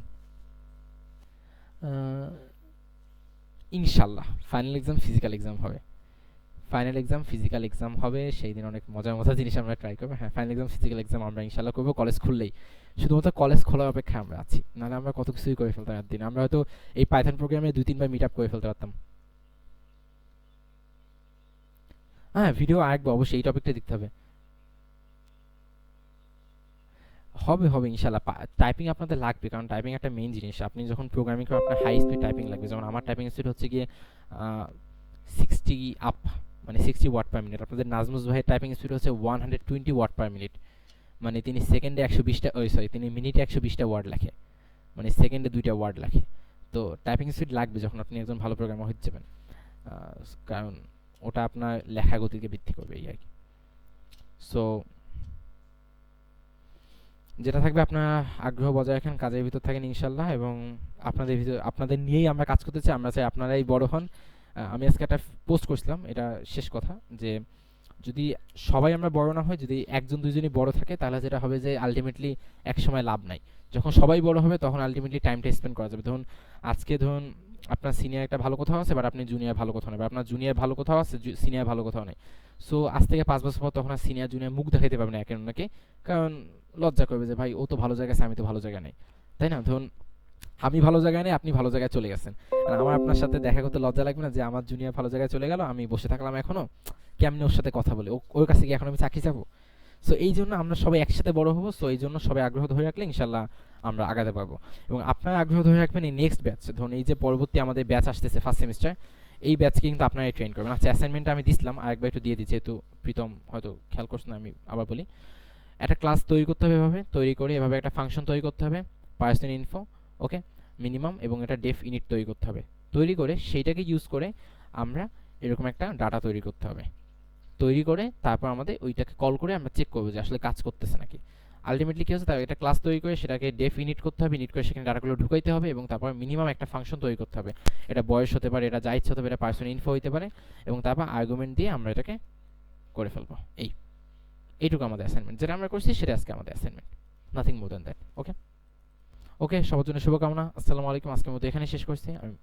ইনশাল্লাহ ফাইনাল এক্সাম ফিজিক্যাল এক্সাম হবে। ফাইনাল এক্সাম ফিজিক্যাল এক্সাম হবে, সেই দিন অনেক মজার মজার জিনিস আমরা ট্রাই করবো। হ্যাঁ, ফাইনাল এক্সাম ফিজিক্যাল এক্সাম আমরা ইনশাল্লাহ করবো কলেজ খুললেই। শুধুমাত্র কলেজ খোলার অপেক্ষায় আমরা আছি, নাহলে আমরা কত কিছুই করে ফেলতাম একদিন। আমরা হয়তো এই পাইথন প্রোগ্রামে 2-3 বার মিট আপ করে ফেলতে পারতাম। হ্যাঁ, ভিডিও আঁকবো অবশ্যই, এই টপিকটা দেখতে হবে। হবে হবে ইনশাল্লাহ। টাইপিং আপনাদের লাগবে, কারণ টাইপিং একটা মেইন জিনিস। আপনি যখন প্রোগ্রামিং করেন আপনার হাই স্পিড টাইপিং লাগবে। যেমন আমার টাইপিং স্পিড হচ্ছে গিয়ে 60 আপ, মানে 60 ওয়াট পার মিনিট। আপনাদের নাজমুস ভাইয়ের টাইপিং স্পিড হচ্ছে 120 ওয়াট পার মিনিট, মানে তিনি সেকেন্ডে 120টা, সরি তিনি মিনিটে 120টা ওয়ার্ড লেখে, মানে সেকেন্ডে 2টা ওয়ার্ড লেখে। তো টাইপিং স্পিড লাগবে যখন আপনি একজন ভালো প্রোগ্রামার হতে যাবেন, কারণ ওটা আপনার লেখা গতিকে বৃদ্ধি করবে এই আর কি। সো যেটা থাকবে, আপনার আগ্রহ বজায় রাখেন, কাজের ভিতর থাকেন ইনশাল্লাহ, এবং আপনাদের ভিতর, আপনাদের নিয়েই আমরা কাজ করতে চাই। আমরা চাই আপনারাই বড় হন। আমি আজকে একটা পোস্ট করছিলাম, এটা শেষ কথা, যে যদি সবাই আমরা বড় না হয়, যদি একজন দুইজনই বড় থাকে, তাহলে যেটা হবে যে আলটিমেটলি এক সময় লাভ নাই। যখন সবাই বড় হবে তখন আলটিমেটলি টাইমটা স্পেন্ড করা যাবে। ধরুন আজকে ধরুন আপনার সিনিয়র একটা ভালো কোথাও আছে, বাট আপনি জুনিয়র ভালো কোথাও নেই, বা আপনার জুনিয়র ভালো কোথাও আছে, সিনিয়র ভালো কোথাও নেই। সো আজ থেকে 5 বছর পর তখন আর সিনিয়র জুনিয়র মুখ দেখাইতে পারবে না একে অন্যকে, কারণ লজ্জা করবে যে ভাই ও তো ভালো জায়গায় আছে, আমি তো ভালো জায়গায় নেই, তাই না? ধরুন আমি ভালো জায়গায় নেই, আপনি ভালো জায়গায় চলে গেছেন, আর আমার আপনার সাথে দেখা করতে লজ্জা লাগবে না যে আমার জুনিয়র ভালো জায়গায় চলে গেল, আমি বসে থাকলাম এখনো, কেমনে ওর সাথে কথা বলে, ওর কাছে কি এখন আমি চাকরি যাবো? সো এই জন্য আমরা সবাই একসাথে বড় হবো। সো এই জন্য সবাই আগ্রহ ধরে রাখলে ইনশাল্লাহ আমরা আগাতে পারবো। এবং আপনার আগ্রহ ধরে রাখবেন এই নেক্সট ব্যাচ, ধরুন এই যে পরবর্তী আমাদের ব্যাচ আসতেছে ফার্স্ট সেমিস্টার, এই ব্যাচকে কিন্তু আপনারাই ট্রেন করবেন। আচ্ছা, অ্যাসাইনমেন্টটা আমি দিছিলাম, আরেকবার একটু দিয়ে দিই, যেহেতু প্রীতম হয়তো খেয়াল করছে না, আমি আবার বলি। একটা ক্লাস তৈরি করতে হবে, এভাবে তৈরি করে এভাবে একটা ফাংশন তৈরি করতে হবে, পার্সন ইনফো, ওকে, মিনিমাম, এবং এটা ডেফ ইনিট তৈরি করতে হবে। তৈরি করে সেইটাকে ইউজ করে আমরা এরকম একটা ডাটা তৈরি করতে হবে। তৈরি করে তারপর আমাদের ওইটাকে কল করে আমরা চেক করবো যে আসলে কাজ করতেছে নাকি। আলটিমেটলি কী হচ্ছে, তার একটা ক্লাস তৈরি করে সেটাকে ডেফ ইনিট করতে হবে, ইনিট করে সেখানে ডাটাগুলো ঢুকাইতে হবে, এবং তারপর মিনিমাম একটা ফাংশন তৈরি করতে হবে। এটা বয়স হতে পারে, এটা যা ইচ্ছা হতে পারে, এটা পার্সন ইনফো হতে পারে, এবং তারপর আর্গুমেন্ট দিয়ে আমরা এটাকে করে ফেলবো। এইটুকু আমাদের অ্যাসাইনমেন্ট, যেটা আমরা করছি সেটা আজকে আমাদের assignment, nothing more than that. Okay okay, সবার জন্য শুভকামনা। আসসালামু আলাইকুম। আজকের মতো এখানে শেষ করছি আমি।